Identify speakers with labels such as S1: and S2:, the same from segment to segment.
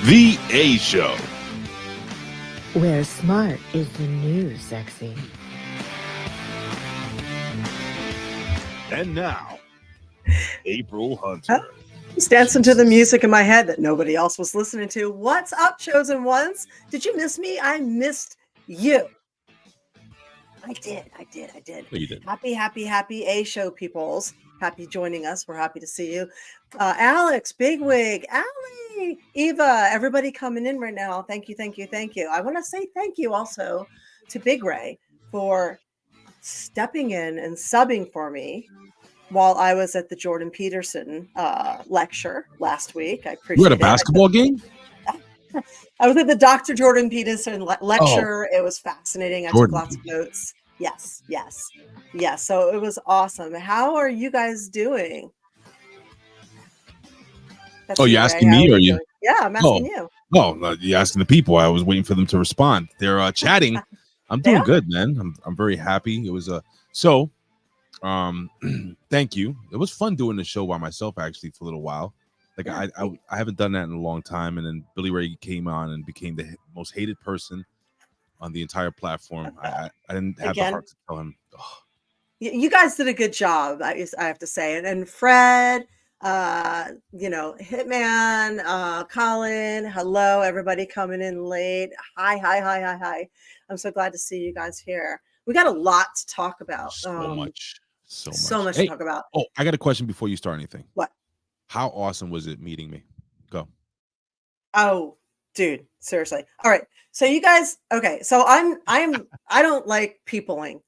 S1: The A Show.
S2: Where smart is the new sexy.
S1: And now, April Hunter.
S3: Just dancing to the music in my head that nobody else was listening to. What's up, chosen ones? Did you miss me? I missed you. I did.
S1: No, you didn't.
S3: Happy A Show peoples. Happy joining us. We're happy to see you. Alex, Bigwig, Allie, Eva, everybody coming in right now. Thank you. I want to say thank you also to Big Ray for stepping in and subbing for me while I was at the Jordan Peterson lecture last week. I appreciate it.
S1: You had a basketball game?
S3: I was at the Dr. Jordan Peterson lecture. It was fascinating. I took lots of notes. Yes. So it was awesome. How are you guys doing?
S1: You're asking me or you?
S3: Yeah, I'm asking you.
S1: Oh, you're asking the people. I was waiting for them to respond. They're chatting. I'm doing good, man. I'm very happy. It was thank you. It was fun doing the show by myself actually for a little while. Like I haven't done that in a long time, and then Billy Ray came on and became the most hated person on the entire platform. I didn't have the heart to tell him. Oh.
S3: You guys did a good job, I have to say. And Fred, Hitman, Colin, hello, everybody coming in late. Hi. I'm so glad to see you guys here. We got a lot to talk about.
S1: So much
S3: to talk about.
S1: Oh, I got a question before you start anything.
S3: What?
S1: How awesome was it meeting me? Go.
S3: Oh, dude, seriously. All right. So you guys, okay. So I don't like peopling.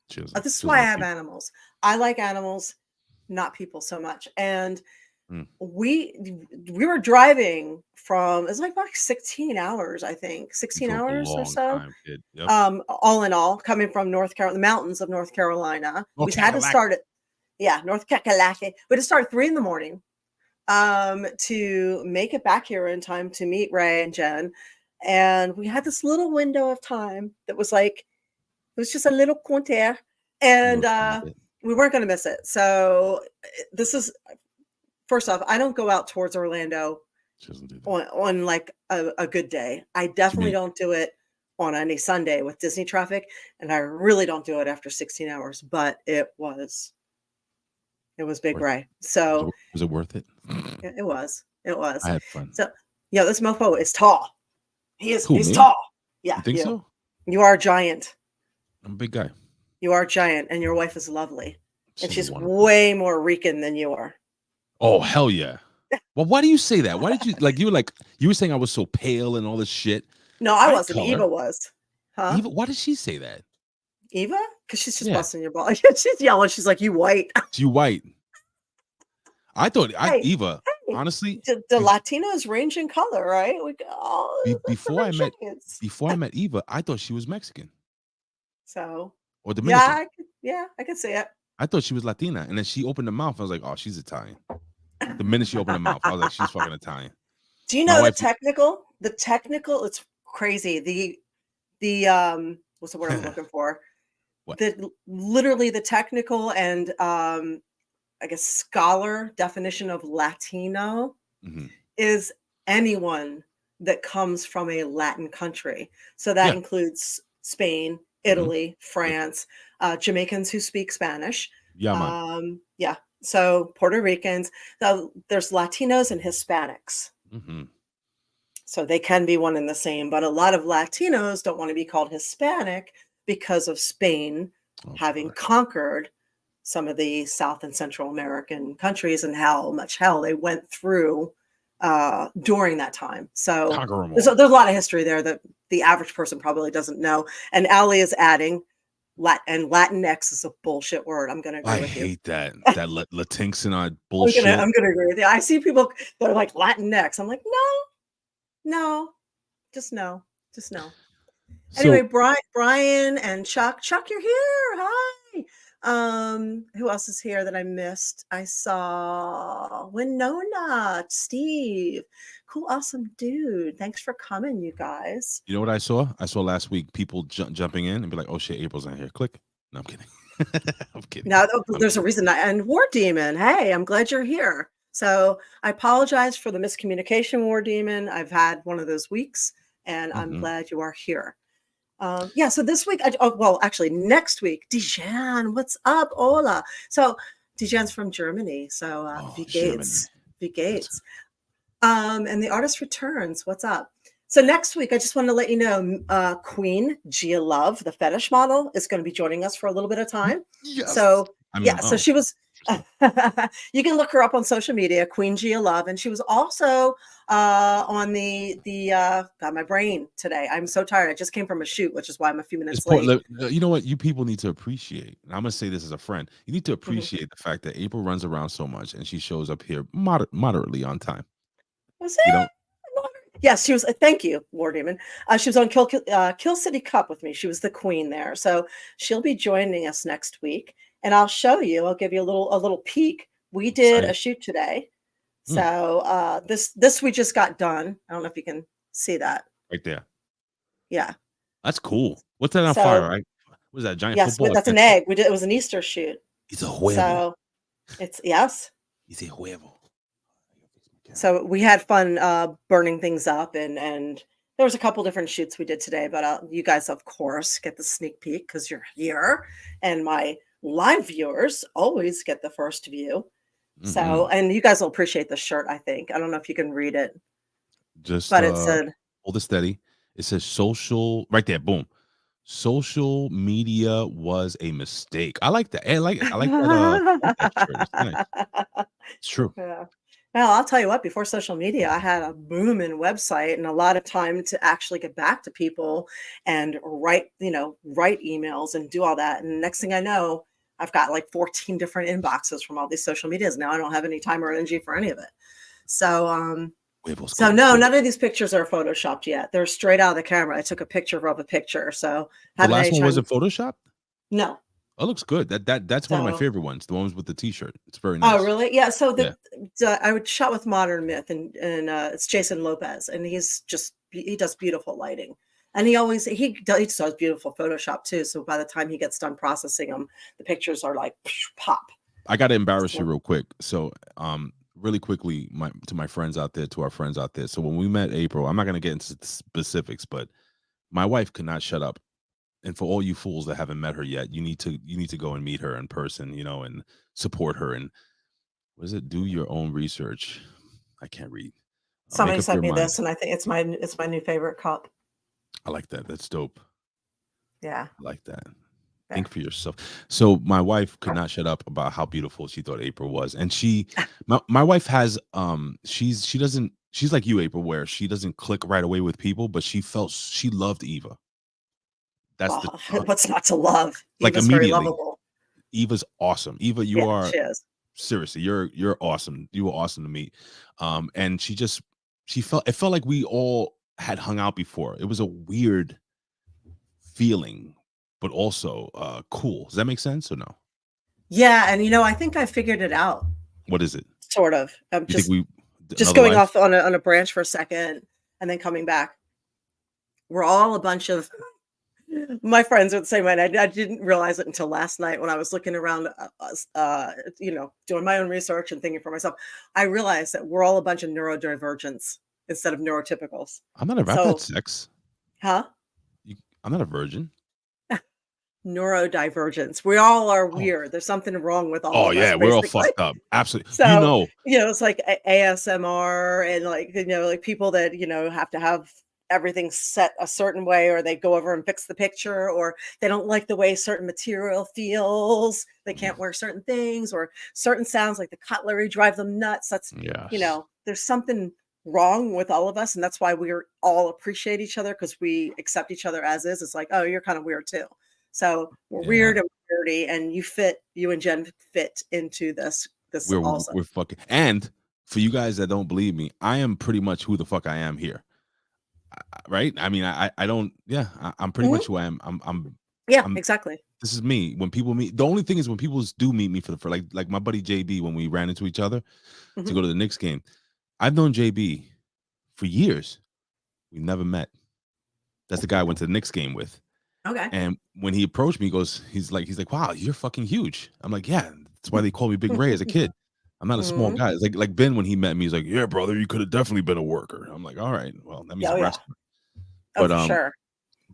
S3: This is why I have animals. I like animals, not people so much. And we were driving from, it's like 16 hours, I think, 16 hours or so.
S1: Yep.
S3: All in all, coming from North Carolina, the mountains of North Carolina. We had to start at, North Carolina. We had to start at 3 a.m. To make it back here in time to meet Ray and Jen. And we had this little window of time that was like, it was just a little compteur, and we weren't going to miss it. So this is, first off, I don't go out towards Orlando on like a good day. I definitely don't do it on any Sunday with Disney traffic, and I really don't do it after 16 hours, but it was Big Ray. So
S1: was it worth it?
S3: It was.
S1: I had fun.
S3: So this mofo is tall. He's
S1: me?
S3: tall. Yeah.
S1: You think so?
S3: You are a giant.
S1: I'm a big guy.
S3: You are a giant, and your wife is lovely. And she's
S1: wonderful.
S3: way more Rican than you are.
S1: Oh, hell yeah. Well, why do you say that? Why did you were saying I was so pale and all this shit?
S3: No, I wasn't. Color. Eva was. Huh?
S1: Eva, why did she say that?
S3: Eva? Because she's just busting your ball. She's yelling. She's like, you white.
S1: You white. I thought Eva, honestly.
S3: The Latinos range in color, right?
S1: Before I met Eva, I thought she was Mexican.
S3: So
S1: or Dominican.
S3: I could see it.
S1: I thought she was Latina, and then she opened her mouth. I was like, oh, she's Italian. The minute she opened her mouth, I was like, she's fucking Italian.
S3: Do you know the technical? It's crazy. The what's the word I'm looking for?
S1: What?
S3: Literally the technical and I guess scholar definition of Latino is anyone that comes from a Latin country. So that includes Spain, Italy, France, Jamaicans who speak Spanish. So Puerto Ricans. There's Latinos and Hispanics. So they can be one and the same, but a lot of Latinos don't want to be called Hispanic because of Spain having conquered some of the South and Central American countries and how much hell they went through during that time. So there's a lot of history there that the average person probably doesn't know. And Ali is adding Latinx is a bullshit word. I'm going to agree with you.
S1: I hate that Latinx and I bullshit.
S3: I'm going to agree with you. I see people that are like Latinx. I'm like, no, just no. Anyway, Brian and Chuck, you're here. Hi. Who else is here that I missed? I saw Winona, Steve. Cool, awesome dude. Thanks for coming, you guys.
S1: You know what I saw? I saw last week people jumping in and be like, oh shit, April's not here. Click. No, I'm kidding. I'm kidding.
S3: No, there's a reason. And War Demon, hey, I'm glad you're here. So I apologize for the miscommunication, War Demon. I've had one of those weeks, and I'm
S1: Mhm.
S3: glad you are here. Yeah, so this week, well, actually, next week, Dijan, what's up? Hola. So Dijan's from Germany. So
S1: Oh,
S3: wie
S1: Germany.
S3: geht's? Wie
S1: That's
S3: geht's? And the artist returns. What's up? So next week, I just wanted to let you know, Queen Gia Love, the fetish model, is going to be joining us for a little bit of time.
S1: yes.
S3: So
S1: I mean,
S3: yeah, so
S1: oh,
S3: she was.
S1: interesting.
S3: You can look her up on social media, Queen Gia Love, and she was also on the got my brain today. I'm so tired. I just came from a shoot, which is why I'm a few
S1: It's
S3: minutes late.
S1: important. You know what? You people need to appreciate. And I'm gonna say this as a friend. You need to
S3: Mhm.
S1: appreciate the fact that April runs around so much and she shows up here moderately on time.
S3: Was
S1: You know,
S3: it? Yes, she was. Thank you, War Demon. She was on Kill City Cup with me. She was the queen there, so she'll be joining us next week, and I'll show you. I'll give you a little peek. We
S1: I'm
S3: did a
S1: excited.
S3: shoot today,
S1: Mm,
S3: so this we just got done. I don't know if you can see that.
S1: right there.
S3: Yeah.
S1: That's cool. What's that on fire?
S3: So
S1: Right? What is that? Giant
S3: yes,
S1: football?
S3: that's an egg. We did. It was an Easter shoot.
S1: It's a huevo.
S3: So it's yes.
S1: It's a huevo.
S3: So we had fun burning things up, and there was a couple different shoots we did today. But you guys, of course, get the sneak peek because you're here, and my live viewers always get the first view. So,
S1: Mm-mm.
S3: and you guys will appreciate the shirt. I think I don't know if you can read it,
S1: Just
S3: but it said,
S1: hold it steady. It says social right there. Boom. Social media was a mistake. I like that. I like that shirt. It's nice. It's true.
S3: yeah. Well, I'll tell you what, before social media, I had a booming website and a lot of time to actually get back to people and write emails and do all that. And next thing I know, I've got like 14 different inboxes from all these social medias. Now I don't have any time or energy for any of it. So,
S1: Huevos
S3: so
S1: con
S3: no,
S1: todo.
S3: none of these pictures are photoshopped yet. They're straight out of the camera. I took a picture of a picture. So
S1: The
S3: haven't
S1: last
S3: any
S1: one
S3: time.
S1: wasn't Photoshop?
S3: No.
S1: Oh, it looks good. That's one of my
S3: So
S1: favorite ones. The ones with the t-shirt. It's very
S3: oh,
S1: nice.
S3: really? Yeah. So
S1: Yeah.
S3: I would shot with Modern Myth, and it's Jason Lopez, and he does beautiful lighting, and he does beautiful Photoshop too. So by the time he gets done processing them, the pictures are like pop.
S1: I gotta embarrass you
S3: So,
S1: real quick. So really quickly, my friends out there, to our friends out there. So when we met April, I'm not gonna get into specifics, but my wife could not shut up. And for all you fools that haven't met her yet, you need to go and meet her in person, and support her. And what is it? Do your own research. I can't read. Make
S3: somebody
S1: up
S3: sent
S1: your
S3: me
S1: mind.
S3: this, and I think it's my new favorite cup.
S1: I like that. That's dope.
S3: Yeah.
S1: I like that.
S3: Yeah.
S1: Think for yourself. So my wife could not shut up about how beautiful she thought April was. And my wife has she's like you, April, where she doesn't click right away with people, but she loved Eva. That's the
S3: Well, what's not to love?
S1: like
S3: Eva's very
S1: immediately.
S3: lovable.
S1: Eva's awesome. Eva, you
S3: Yeah,
S1: are
S3: she is.
S1: seriously, you're awesome. You were awesome to meet. And it felt like we all had hung out before. It was a weird feeling, but also cool. Does that make sense or no?
S3: Yeah, and I think I figured it out.
S1: What is it?
S3: Sort of. I'm
S1: You think
S3: just
S1: we
S3: just
S1: another
S3: going
S1: life?
S3: off on a branch for a second and then coming back. We're all a bunch of my friends are the same way. And I didn't realize it until last night when I was looking around, doing my own research and thinking for myself. I realized that we're all a bunch of neurodivergents instead of neurotypicals.
S1: I've had
S3: So,
S1: sex.
S3: huh?
S1: I'm not a virgin.
S3: Neurodivergence. We all are
S1: Oh,
S3: weird. There's something wrong with all
S1: oh
S3: of us,
S1: yeah, we're all
S3: basically.
S1: fucked up. Absolutely.
S3: So, it's like ASMR and like, like people that, have to have everything set a certain way, or they go over and fix the picture, or they don't like the way certain material feels. They
S1: mm,
S3: can't wear certain things, or certain sounds like the cutlery drive them nuts.
S1: yes.
S3: There's something wrong with all of us. And that's why we're all appreciate each other, because we accept each other as is. It's like, oh, you're kind of weird too. So we're
S1: Yeah.
S3: weird and weirdy, and you and Jen fit into this also.
S1: We're fucking, and for you guys that don't believe me, I am pretty much who the fuck I am here. Right? I mean, I don't. Yeah, I'm pretty
S3: Mhm.
S1: much who I am.
S3: Yeah,
S1: I'm.
S3: exactly.
S1: This is me. When people meet, the only thing is when people do meet me for like my buddy JB, when we ran into each other to
S3: Mhm.
S1: go to the Knicks game. I've known JB for years. We never met. That's the guy I went to the Knicks game with.
S3: Okay.
S1: And when he approached me, he's like, wow, you're fucking huge. I'm like, yeah, that's why they called me Big Ray as a kid. I'm not a small
S3: Mhm.
S1: guy. It's like Ben when he met me, he's like, "Yeah, brother, you could have definitely been a worker." I'm like, "All right, well, that means
S3: Oh,
S1: a
S3: yeah.
S1: wrestler."
S3: Oh,
S1: But
S3: for sure.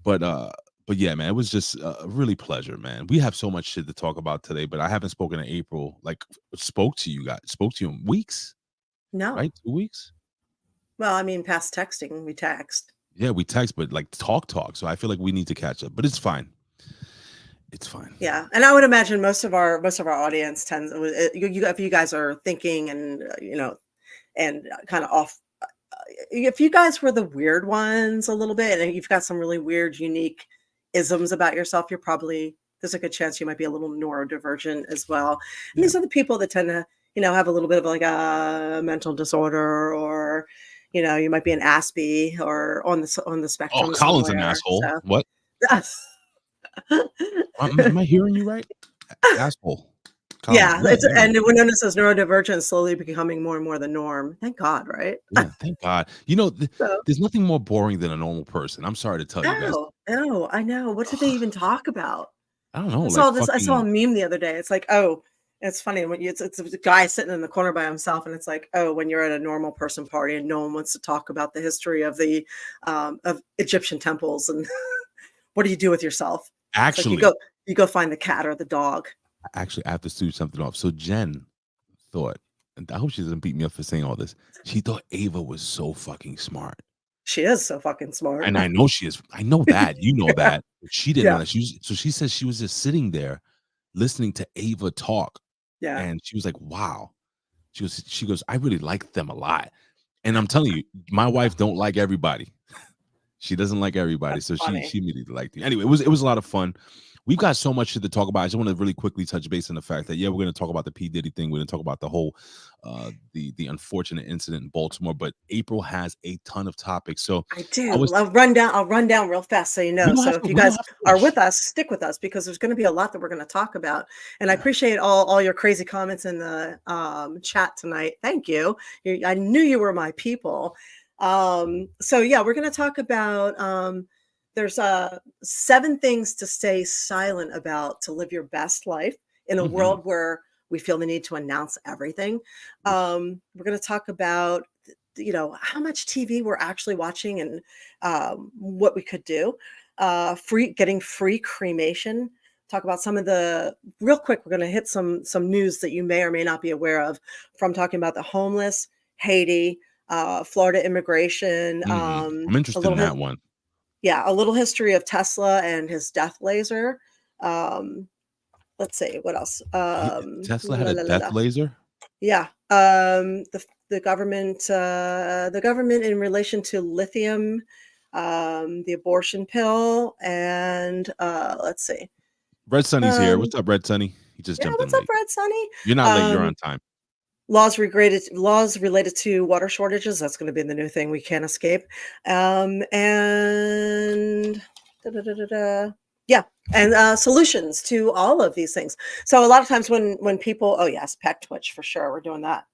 S1: but uh, but yeah, man, it was just a really pleasure, man. We have so much shit to talk about today, but I haven't spoken to April. Like, spoke to you in weeks,
S3: No.
S1: right? 2 weeks.
S3: Well, I mean, past texting, we text.
S1: Yeah, we text, but like talk. So I feel like we need to catch up, but it's fine. It's fine.
S3: Yeah, and I would imagine most of our audience tends if you guys are thinking and, and kinda off if you guys were the weird ones a little bit and you've got some really weird, unique isms about yourself, you're probably there's a good chance you might be a little neurodivergent as well. And
S1: Yeah.
S3: these are the people that tend to, have a little bit of like a mental disorder or, you might be an Aspie or on the
S1: Oh,
S3: spectrum
S1: Colin's an
S3: somewhere.
S1: asshole.
S3: So
S1: What? Am I hearing you right? Asshole. Colin.
S3: yeah,
S1: Yeah,
S3: it's
S1: yeah,
S3: and we notice as neurodivergent is slowly becoming more and more the norm. Thank God, right?
S1: yeah. Thank God.
S3: So
S1: There's nothing more boring than a normal person. I'm sorry to tell you guys.
S3: no, no, I know. What did they even talk about?
S1: I don't know,
S3: I
S1: like
S3: saw this. I saw a
S1: fucking.
S3: meme the other day. It's like, oh, it's funny when it's a guy sitting in the corner by himself, and it's like, oh, when you're at a normal person party and no one wants to talk about the history of Egyptian temples and what do you do with yourself? It's like
S1: Actually,
S3: you go find the cat or the dog.
S1: I have to sue something off. So Jen thought, and I hope she doesn't beat me up for saying all this. She thought Ava was so fucking smart.
S3: She is so fucking smart.
S1: And I know she is. I know that. You know
S3: Yeah,
S1: that. But she didn't know
S3: yeah,
S1: that. So she says she was just sitting there listening to Ava talk.
S3: yeah.
S1: And she was like, wow. She goes, I really like them a lot. And I'm telling you, my wife don't like everybody. She doesn't like everybody.
S3: That's
S1: So she
S3: funny.
S1: she immediately liked me. Anyway, it was a lot of fun. We've got so much shit to talk about. I just want to really quickly touch base on the fact that, yeah, we're going to talk about the P. Diddy thing. We're going to talk about the whole the unfortunate incident in Baltimore, but April has a ton of topics. So
S3: I
S1: I
S3: do.
S1: was
S3: I'll run down real fast so you
S1: we
S3: know.
S1: don't
S3: So
S1: have
S3: if
S1: to
S3: you
S1: we don't
S3: guys
S1: have to
S3: are
S1: rush.
S3: with us, stick with us because there's going to be a lot that we're going to talk about. And I
S1: Yeah.
S3: appreciate all your crazy comments in the chat tonight. Thank you. I knew you were my people. So yeah, we're going to talk about there's 7 things to stay silent about to live your best life in a
S1: Mhm.
S3: world where we feel the need to announce everything. We're going to talk about how much TV we're actually watching and what we could do. Getting free cremation. Talk about some of the real quick. We're going to hit some news that you may or may not be aware of from talking about the homeless, Haiti, Florida immigration,
S1: I'm
S3: a
S1: interested
S3: little
S1: in that one.
S3: a little history of Tesla and his death laser. Um, let's see what else.
S1: Tesla had
S3: La,
S1: a
S3: la, la,
S1: death
S3: la.
S1: laser?
S3: Yeah. The government in relation to lithium, the abortion pill, and let's see.
S1: Red Sunny's here.
S3: Um,
S1: What's up, Red Sunny? He just
S3: yeah,
S1: jumped in
S3: what's up,
S1: late.
S3: Red Sunny?
S1: You're not late, you're
S3: Um,
S1: on time.
S3: laws related to water shortages. That's going to be the new thing we can't escape. And da, da, da, da, da. Yeah, and solutions to all of these things. So a lot of times when people, oh yes, Pack Twitch for sure, we're doing that.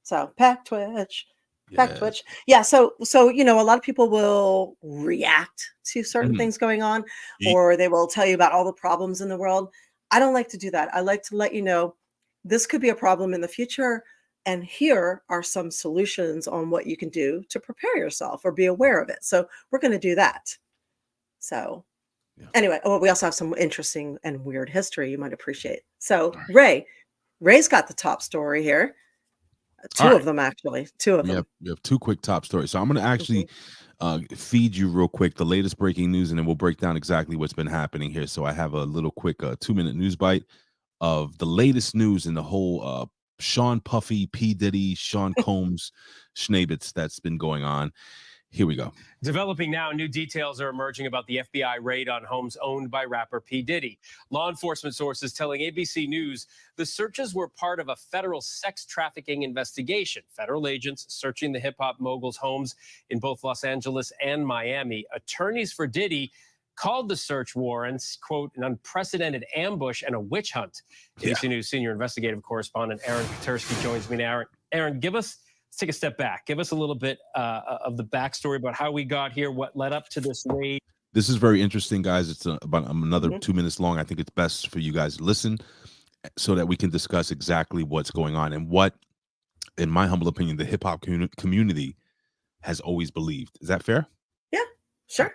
S3: So Pack
S1: Yeah.
S3: Twitch. Yeah, so a lot of people will react to certain
S1: Mhm.
S3: things going on,
S1: Ye
S3: or they will tell you about all the problems in the world. I don't like to do that. I like to let you know this could be a problem in the future, and here are some solutions on what you can do to prepare yourself or be aware of it. So we're going to do that. So
S1: Yeah.
S3: anyway, oh, we also have some interesting and weird history you might appreciate. So
S1: Alright.
S3: Ray's got the top story here. Two
S1: Alright.
S3: of them actually. Two of
S1: We have
S3: them.
S1: we have 2 quick top stories. So I'm gonna
S3: Mhm.
S1: actually, feed you real quick the latest breaking news, and then we'll break down exactly what's been happening here. So I have a little quick, 2-minute news bite of the latest news in the whole, Sean Puffy, P. Diddy, Sean Combs schnabitz that's been going on. Here we go.
S4: Developing now, new details are emerging about the FBI raid on homes owned by rapper P. Diddy. Law enforcement sources telling ABC News the searches were part of a federal sex trafficking investigation. Federal agents searching the hip hop mogul's homes in both Los Angeles and Miami. Attorneys for Diddy called the search warrants, quote, an unprecedented ambush and a witch hunt.
S1: Yeah.
S4: ABC News senior investigative correspondent Aaron Katersky joins me now. Aaron, let's take a step back. Give us a little bit of the backstory about how we got here, what led up to this raid.
S1: This is very interesting, guys. It's about another
S3: Mhm.
S1: 2 minutes long. I think it's best for you guys to listen so that we can discuss exactly what's going on and what, in my humble opinion, the hip hop community has always believed. Is that fair?
S3: Yeah, sure.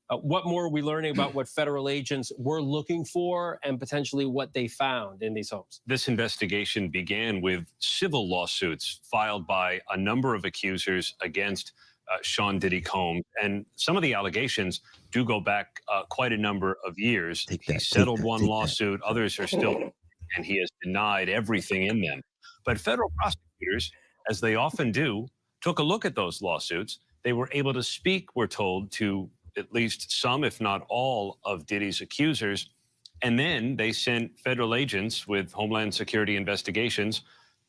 S4: What more are we learning about what federal agents were looking for and potentially what they found in these homes?
S5: This investigation began with civil lawsuits filed by a number of accusers against Sean Diddy Combs. And some of the allegations do go back quite a number of years. He settled one lawsuit, others are still, and he has denied everything in them. But federal prosecutors, as they often do, took a look at those lawsuits. They were able to speak, we're told, to at least some, if not all, of Diddy's accusers. And then they sent federal agents with Homeland Security investigations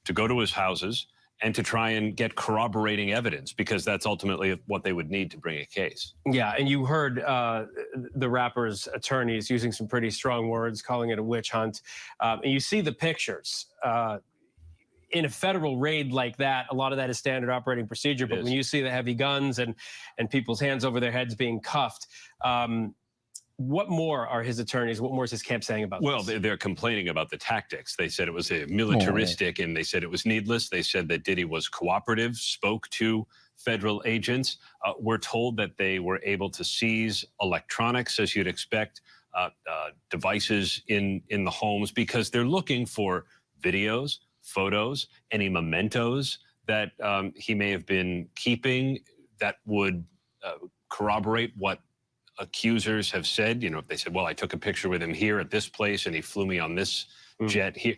S5: to go to his houses and to try and get corroborating evidence, because that's ultimately what they would need to bring a case.
S4: Yeah, and you heard the rapper's attorneys using some pretty strong words, calling it a witch hunt. And you see the pictures. In a federal raid like that, a lot of that is standard operating procedure. But when you see the heavy guns and people's hands over their heads being cuffed, what more are his attorneys, what more is his camp saying about
S5: Well,
S4: this?
S5: they're complaining about the tactics. They said it was militaristic, and they said it was needless. They said that Diddy was cooperative, spoke to federal agents. We're told that they were able to seize electronics, as you'd expect, devices in the homes, because they're looking for videos, photos, any mementos that he may have been keeping that would corroborate what accusers have said. You know, if they said, well, I took a picture with him here at this place and he flew me on this jet here,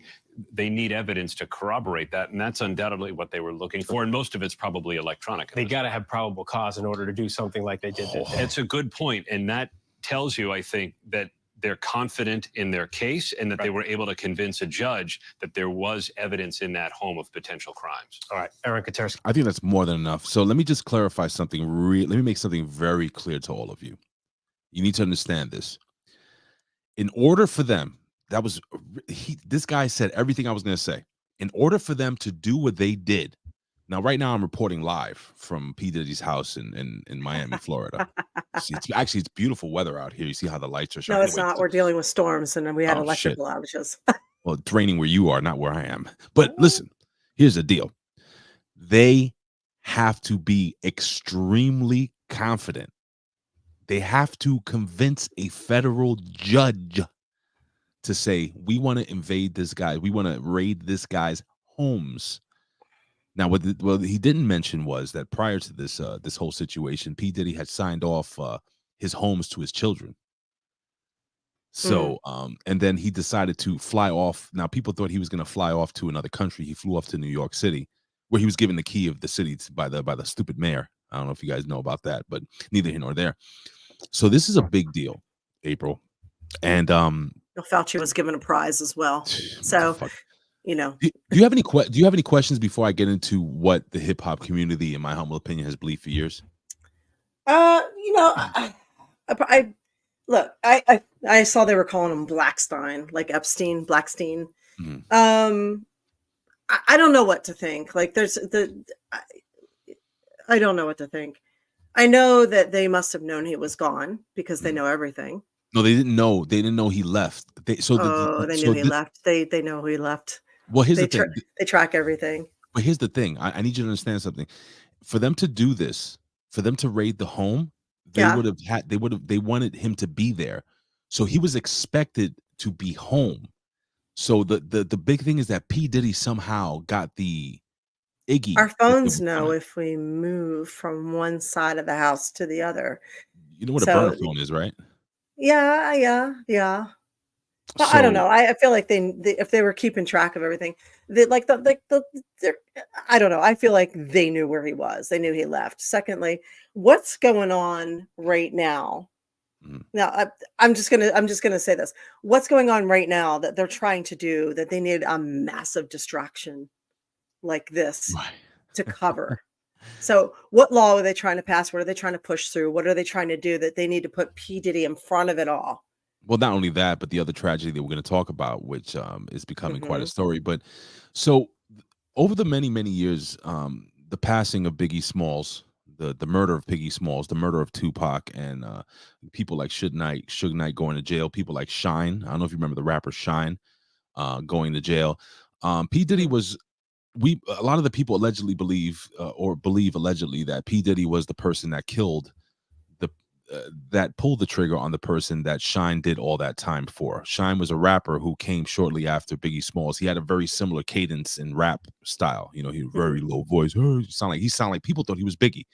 S5: they need evidence to corroborate that. And that's undoubtedly what they were looking for. And most of it's probably electronic.
S4: They got to have probable cause in order to do something like they did.
S5: It's a good point. And that tells you, I think, that they're confident in their case and that they were able to convince a judge that there was evidence in that home of potential crimes.
S4: All right, Aaron Katersky.
S1: I think that's more than enough. So let me just clarify something. Let me make something very clear to all of you. You need to understand this. In order for them, this guy said everything I was going to say. In order for them to do what they did. Now, right now, I'm reporting live from P. Diddy's house in Miami, Florida. It's beautiful weather out here. You see how the lights are shining.
S3: No, it's not. We're dealing with storms, and then we had electrical outages.
S1: Well, it's raining where you are, not where I am. But listen, here's the deal. They have to be extremely confident. They have to convince a federal judge to say, we want to invade this guy. We want to raid this guy's homes. Now, what he didn't mention was that prior to this this whole situation, P. Diddy had signed off his homes to his children. So, and then he decided to fly off. Now, people thought he was going to fly off to another country. He flew off to New York City, where he was given the key of the city by the stupid mayor. I don't know if you guys know about that, but neither here nor there. So this is a big deal, April. And
S3: Fauci was given a prize as well. So. You know,
S1: do you have any questions before I get into what the hip hop community, in my humble opinion, has believed for years?
S3: You know, I look, I saw they were calling him Blackstein, like Epstein, Blackstein. I don't know what to think. Like, I don't know what to think. I know that they must have known he was gone because they know everything.
S1: No, they didn't know. They didn't know he left. They
S3: knew he left. They know he left.
S1: Well, here's the thing.
S3: They track everything.
S1: But here's the thing. I need you to understand something. For them to do this, for them to raid the home, they wanted him to be there. So he was expected to be home. So the big thing is that P. Diddy somehow got the Iggy.
S3: Our phones know if we move from one side of the house to the other.
S1: You know what a burner phone is, right?
S3: Yeah. Well, I don't know. I feel like they if they were keeping track of everything, I don't know. I feel like they knew where he was. They knew he left. Secondly, what's going on right now? Now, I'm just gonna say this. What's going on right now that they're trying to do that they need a massive distraction like this to cover? So what law are they trying to pass? What are they trying to push through? What are they trying to do that they need to put P. Diddy in front of it all?
S1: Well, not only that, but the other tragedy that we're going to talk about, which is becoming quite a story. But so over the many, many years, the passing of Biggie Smalls, the murder of Biggie Smalls, the murder of Tupac, and people like Suge Knight going to jail, people like Shine. I don't know if you remember the rapper Shine. going to jail. P Diddy was a lot of the people allegedly believe allegedly that P Diddy was the person that killed the that pulled the trigger on the person that Shine did all that time for. Shine was a rapper who came shortly after Biggie Smalls. He had a very similar cadence in rap style. He had a very low voice. He sound like people thought he was Biggie.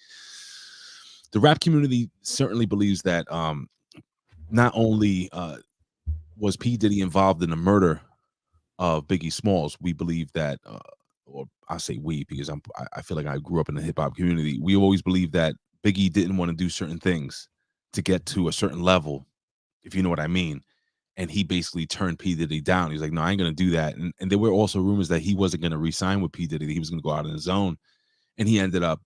S1: The rap community certainly believes that not only was P Diddy involved in the murder of Biggie Smalls, we believe that, or I say we because I feel like I grew up in the hip hop community. We always believed that Biggie didn't want to do certain things to get to a certain level, if you know what I mean. And he basically turned P Diddy down. He's like, no, I ain't gonna do that. And there were also rumors that he wasn't gonna re-sign with P Diddy. That he was gonna go out on his own. And he ended up,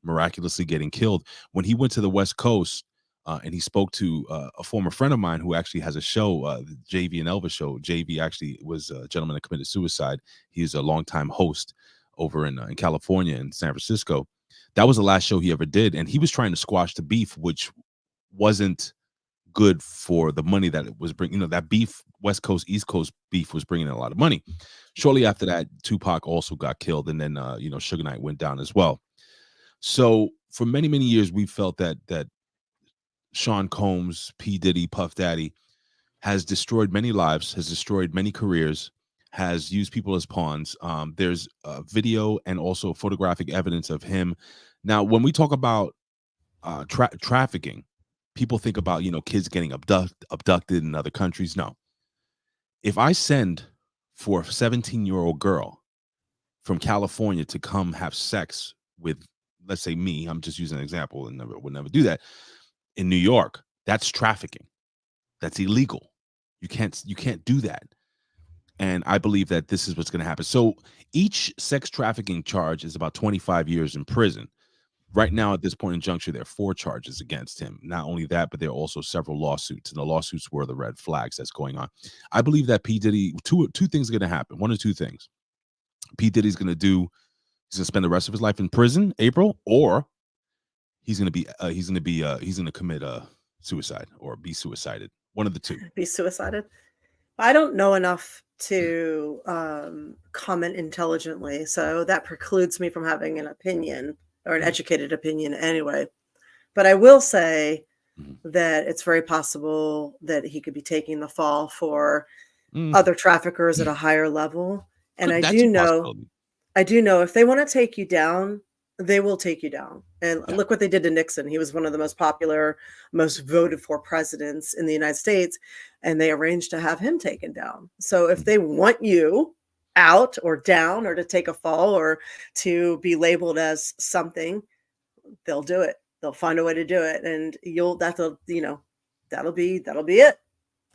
S1: miraculously getting killed. When he went to the West Coast, and he spoke to a former friend of mine who actually has a show, the JV and Elvis show. JV actually was a gentleman that committed suicide. He's a longtime host over in California, in San Francisco. That was the last show he ever did, and he was trying to squash the beef, which wasn't good for the money that it was bringing. That beef, West Coast, East Coast beef, was bringing in a lot of money. Shortly after that, Tupac also got killed, and then Suge Knight went down as well. So for many, many years, we felt that Sean Combs, P Diddy, Puff Daddy has destroyed many lives, has destroyed many careers, has used people as pawns. There's video and also photographic evidence of him. Now, when we talk about trafficking, people think about kids getting abducted in other countries. No. If I send for a 17-year-old girl from California to come have sex with, let's say me, I'm just using an example and would never do that, in New York, that's trafficking. That's illegal. You can't do that. And I believe that this is what's going to happen. So each sex trafficking charge is about 25 years in prison. Right now, at this point in juncture, there are 4 charges against him. Not only that, but there are also several lawsuits, and the lawsuits were the red flags that's going on. I believe that P Diddy, two things are going to happen. One or two things. P Diddy's going to spend the rest of his life in prison, April, or he's going to commit suicide or be suicided. One of the two.
S3: Be suicided. I don't know enough to comment intelligently, so that precludes me from having an opinion or an educated opinion anyway. But I will say that it's very possible that he could be taking the fall for other traffickers at a higher level. And I do know if they want to take you down, they will take you down. And look what they did to Nixon. He was one of the most popular, most voted for presidents in the United States, and they arranged to have him taken down. So if they want you out or down or to take a fall or to be labeled as something, they'll do it. They'll find a way to do it, and that'll be it.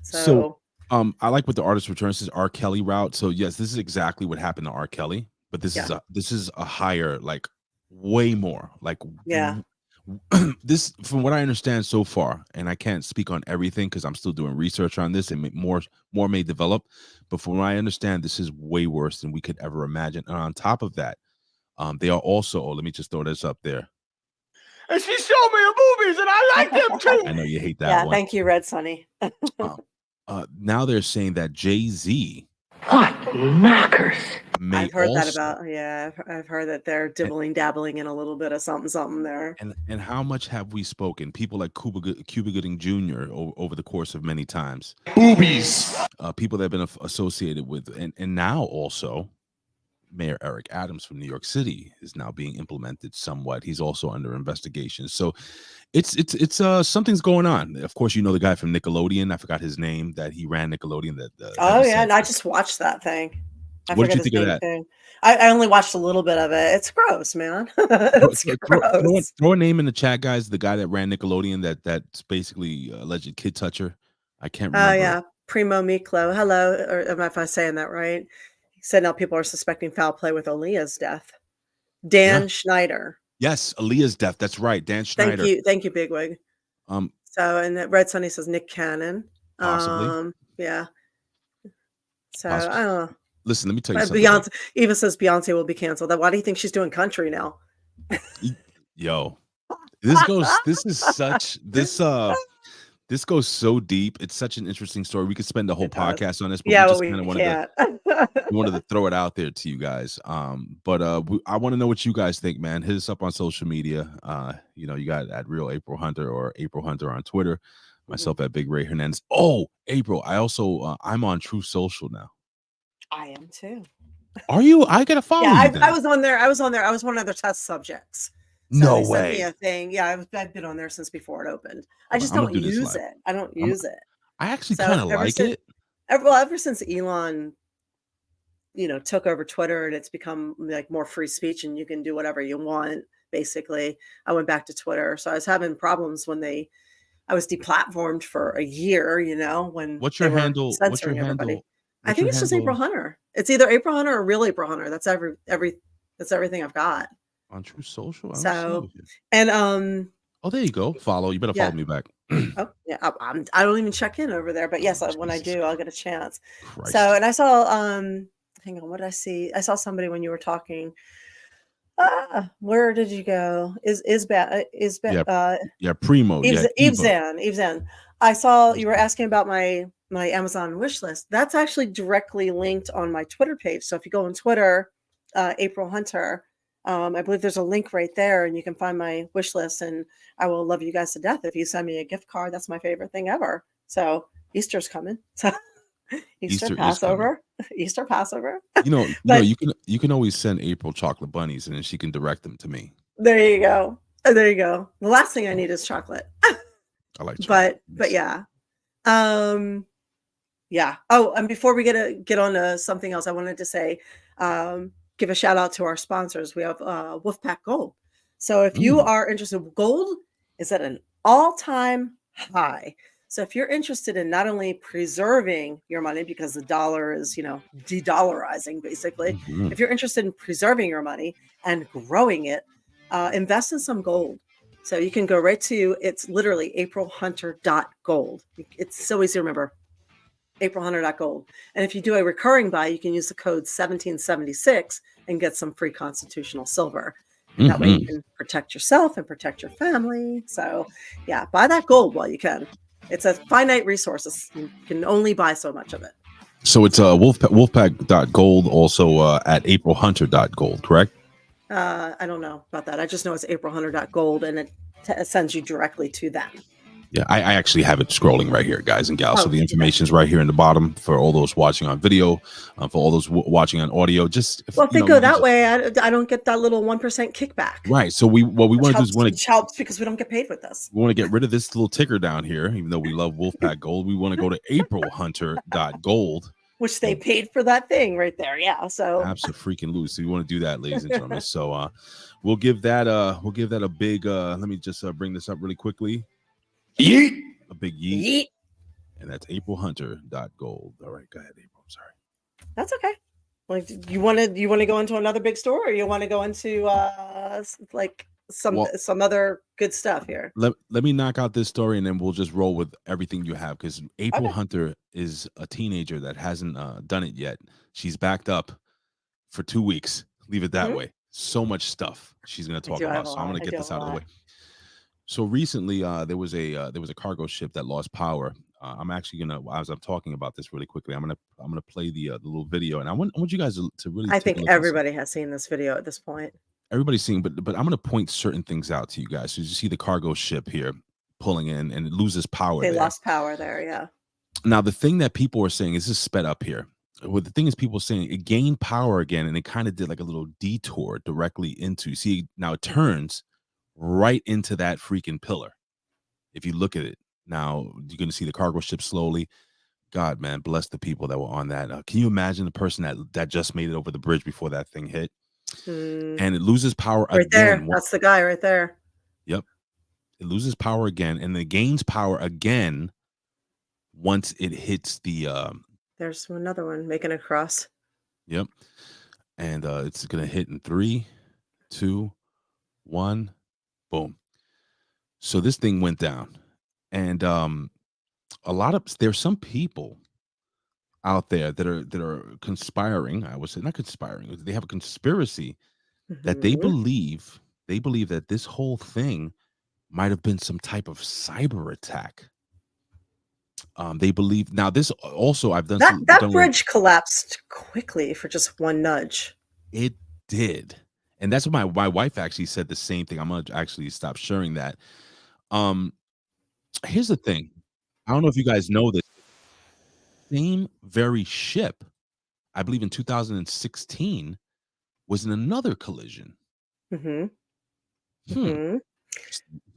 S3: So
S1: I like what the artist returns says, R. Kelly route. So yes, this is exactly what happened to R. Kelly, but this is a higher, like, way more, like, this, from what I understand so far, and I can't speak on everything because I'm still doing research on this, and more may develop, but from what I understand, this is way worse than we could ever imagine. And on top of that, they are also, let me just throw this up there.
S6: And she showed me the movies, and I like them too.
S1: I know you hate that one.
S3: Thank you, Red Sonny.
S1: Now they're saying that Jay-Z.
S2: What knockers?
S3: I've heard that about, I've heard that they're dabbling in a little bit of something there.
S1: And how much have we spoken? People like Cuba Gooding Jr. over the course of many times.
S6: Boobies.
S1: People that have been associated with, and now also Mayor Eric Adams from New York City is now being implemented somewhat. He's also under investigation. So it's something's going on. Of course, the guy from Nickelodeon. I forgot his name, that he ran Nickelodeon.
S3: And I just watched that thing.
S1: What did you think of that?
S3: I only watched a little bit of it. It's gross, man. It's gross.
S1: Throw a name in the chat, guys. The guy that ran Nickelodeon, that's basically alleged kid toucher. I can't remember.
S3: Oh yeah, Primo Miklo. Hello, or if I'm saying that right? He said now people are suspecting foul play with Aaliyah's death. Dan Schneider.
S1: Yes, Aaliyah's death. That's right, Dan Schneider.
S3: Thank you, Bigwig. So, and Red Sonny says Nick Cannon.
S1: Possibly.
S3: Yeah. So
S1: Possibly.
S3: I don't know.
S1: Listen, let me tell you something.
S3: Beyonce, Eva says Beyonce will be canceled. Why do you think she's doing country now?
S1: Yo, this is This goes so deep. It's such an interesting story. We could spend the whole
S3: It does.
S1: podcast on this, but
S3: Yeah,
S1: we
S3: but
S1: just
S3: we
S1: kind of wanted to
S3: can't.
S1: we wanted to throw it out there to you guys. I want to know what you guys think, man. Hit us up on social media. You got at Real April Hunter or April Hunter on Twitter. Myself at Big Ray Hernandez. Oh, April, I also I'm on True Social now.
S3: I am too.
S1: Are you? I gotta follow
S3: Yeah,
S1: you then.
S3: I was on there. I was one of their test subjects. So
S1: No
S3: they sent me
S1: way.
S3: a thing. Yeah, I've been on there since before it opened. I
S1: Hold
S3: just
S1: on, I'm
S3: don't
S1: gonna do this
S3: use
S1: live.
S3: it. I don't use it.
S1: I actually
S3: So
S1: kind of
S3: ever
S1: like
S3: since
S1: it.
S3: ever since Elon, took over Twitter and it's become like more free speech and you can do whatever you want, basically. I went back to Twitter. So I was having problems when I was deplatformed for a year, when
S1: What's
S3: they
S1: your
S3: were
S1: handle? What's your
S3: censoring everybody.
S1: handle?
S3: I
S1: What's
S3: think
S1: your
S3: it's just April
S1: handle
S3: Hunter. It's either April Hunter or Real April Hunter. That's that's everything I've got.
S1: on True Social? I don't see
S3: So,
S1: it here.
S3: and
S1: Oh, there you go. Follow. You better
S3: yeah.
S1: follow me back.
S3: Oh, yeah. I don't even check in over there, but yes,
S1: Oh,
S3: when I
S1: Jesus
S3: do, I'll get a chance.
S1: Christ.
S3: So, and I saw, hang on, what did I see? I saw somebody when you were talking. Where did you go?
S1: Yeah, Primo. Yeah, Eva.
S3: Eve Zan. I saw you were asking about my Amazon wish list. That's actually directly linked on my Twitter page. So if you go on Twitter, April Hunter, I believe there's a link right there, and you can find my wish list. And I will love you guys to death if you send me a gift card. That's my favorite thing ever. So Easter's coming. So
S1: Easter is
S3: Passover, Easter Passover.
S1: But you can always send April chocolate bunnies, and then she can direct them to me.
S3: There you go. There you go. The last thing I need is chocolate.
S1: I like chocolate.
S3: But yeah. Yeah. Oh, and before we get on to something else, I wanted to say, give a shout out to our sponsors. We have Wolfpack Gold. So if you are interested, gold is at an all-time high. So if you're interested in not only preserving your money because the dollar is, de-dollarizing basically, if you're interested in preserving your money and growing it, invest in some gold. So you can go right to, it's literally aprilhunter.gold. It's so easy to remember, aprilhunter.gold. And if you do a recurring buy, you can use the code 1776 and get some free constitutional silver. And that way you can protect yourself and protect your family. So yeah, buy that gold while you can. It's a finite resource. You can only buy so much of it.
S1: So it's wolfpack.gold, also at aprilhunter.gold, correct?
S3: I don't know about that. I just know it's aprilhunter.gold, and it sends you directly to them.
S1: Yeah, I actually have it scrolling right here, guys and gals. So the information is right here in the bottom for all those watching on video, for all those watching on audio. Just
S3: if they go that way, I don't get that little 1% kickback.
S1: Right. So what we want to do is
S3: which helps because we don't get paid with this.
S1: We want to get rid of this little ticker down here, even though we love Wolfpack Gold. We want to go to aprilhunter.gold.
S3: Which they paid for that thing right there. Yeah. So
S1: absolutely. So you want to do that, ladies and gentlemen. So we'll give that a big let me just bring this up really quickly.
S6: Yeet.
S1: A big yeet. And that's aprilhunter.gold. All right, go ahead, April. I'm sorry.
S3: That's okay. Like you want to go into another big store, or you want to go into like some other good stuff here?
S1: Let me knock out this story and then we'll just roll with everything you have, because April Hunter is a teenager that hasn't done it yet. She's backed up for 2 weeks. Leave it that way. So much stuff she's going to talk about. So I'm going to get this out of the way. So recently, there was a cargo ship that lost power. I'm actually gonna, as I'm talking about this really quickly, I'm gonna play the little video, and I want you guys to really.
S3: I think everybody has seen this video at this point.
S1: Everybody's seen, but I'm gonna point certain things out to you guys. So you see the cargo ship here pulling in, and it loses power.
S3: They lost power there, yeah.
S1: Now the thing that people are saying is this sped up here. Well, the thing is, people are saying it gained power again, and it kind of did like a little detour directly into. See, now it turns right into that freaking pillar. If you look at it now, you're going to see the cargo ship slowly. God, man, bless the people that were on that. Can you imagine the person that just made it over the bridge before that thing hit? And it loses power
S3: right
S1: again.
S3: There. That's the guy right there.
S1: Yep. It loses power again, and it gains power again once it hits the
S3: there's another one making a cross.
S1: Yep. And it's going to hit in 3, 2, 1. Boom. So this thing went down, and there's some people out there that are conspiring. I would say not conspiring. They have a conspiracy that they believe that this whole thing might have been some type of cyber attack. They believe now. This also I've done
S3: That bridge collapsed quickly for just one nudge.
S1: It did, and that's what my wife actually said the same thing. I'm gonna actually stop sharing that. Um, Here's the thing. I don't know if you guys know this. Same very ship, I believe in 2016, was in another collision.
S3: Mm-hmm.
S1: Hmm.
S3: Mm-hmm.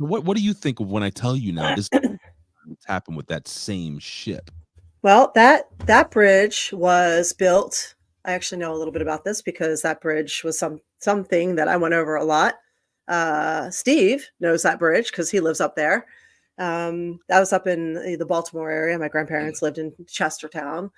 S1: What do you think of when I tell you now this happened with that same ship?
S3: Well, that bridge was built. I actually know a little bit about this because that bridge was something that I went over a lot. Steve knows that bridge because he lives up there. That was up in the Baltimore area. My grandparents lived in Chestertown.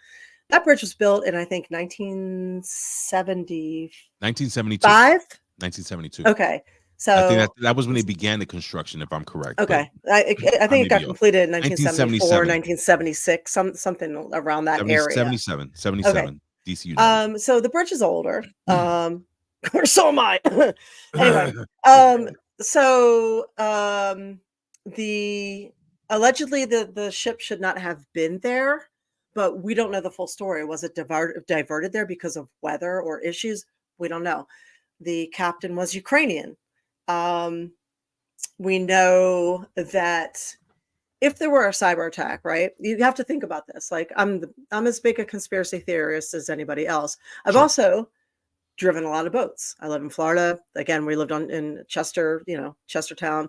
S3: That bridge was built in, I think, 1975.
S1: 1972.
S3: Okay,
S1: I think
S3: so
S1: that was when they began the construction, if I'm correct. But
S3: okay, I
S1: I
S3: think
S1: may
S3: it got
S1: be off.
S3: completed in 1974,
S1: 1977.
S3: 1976, something around that area.
S1: 77.
S3: Okay.
S1: DC United.
S3: So the bridge is older. Or so am I. Anyway, so the allegedly the ship should not have been there, but we don't know the full story. Was it diverted there because of weather or issues? We don't know. The captain was Ukrainian. We know that if there were a cyber attack, right? You have to think about this. Like I'm as big a conspiracy theorist as anybody else. I've
S1: Sure.
S3: also driven a lot of boats. I live in Florida. Again, we lived in Chestertown.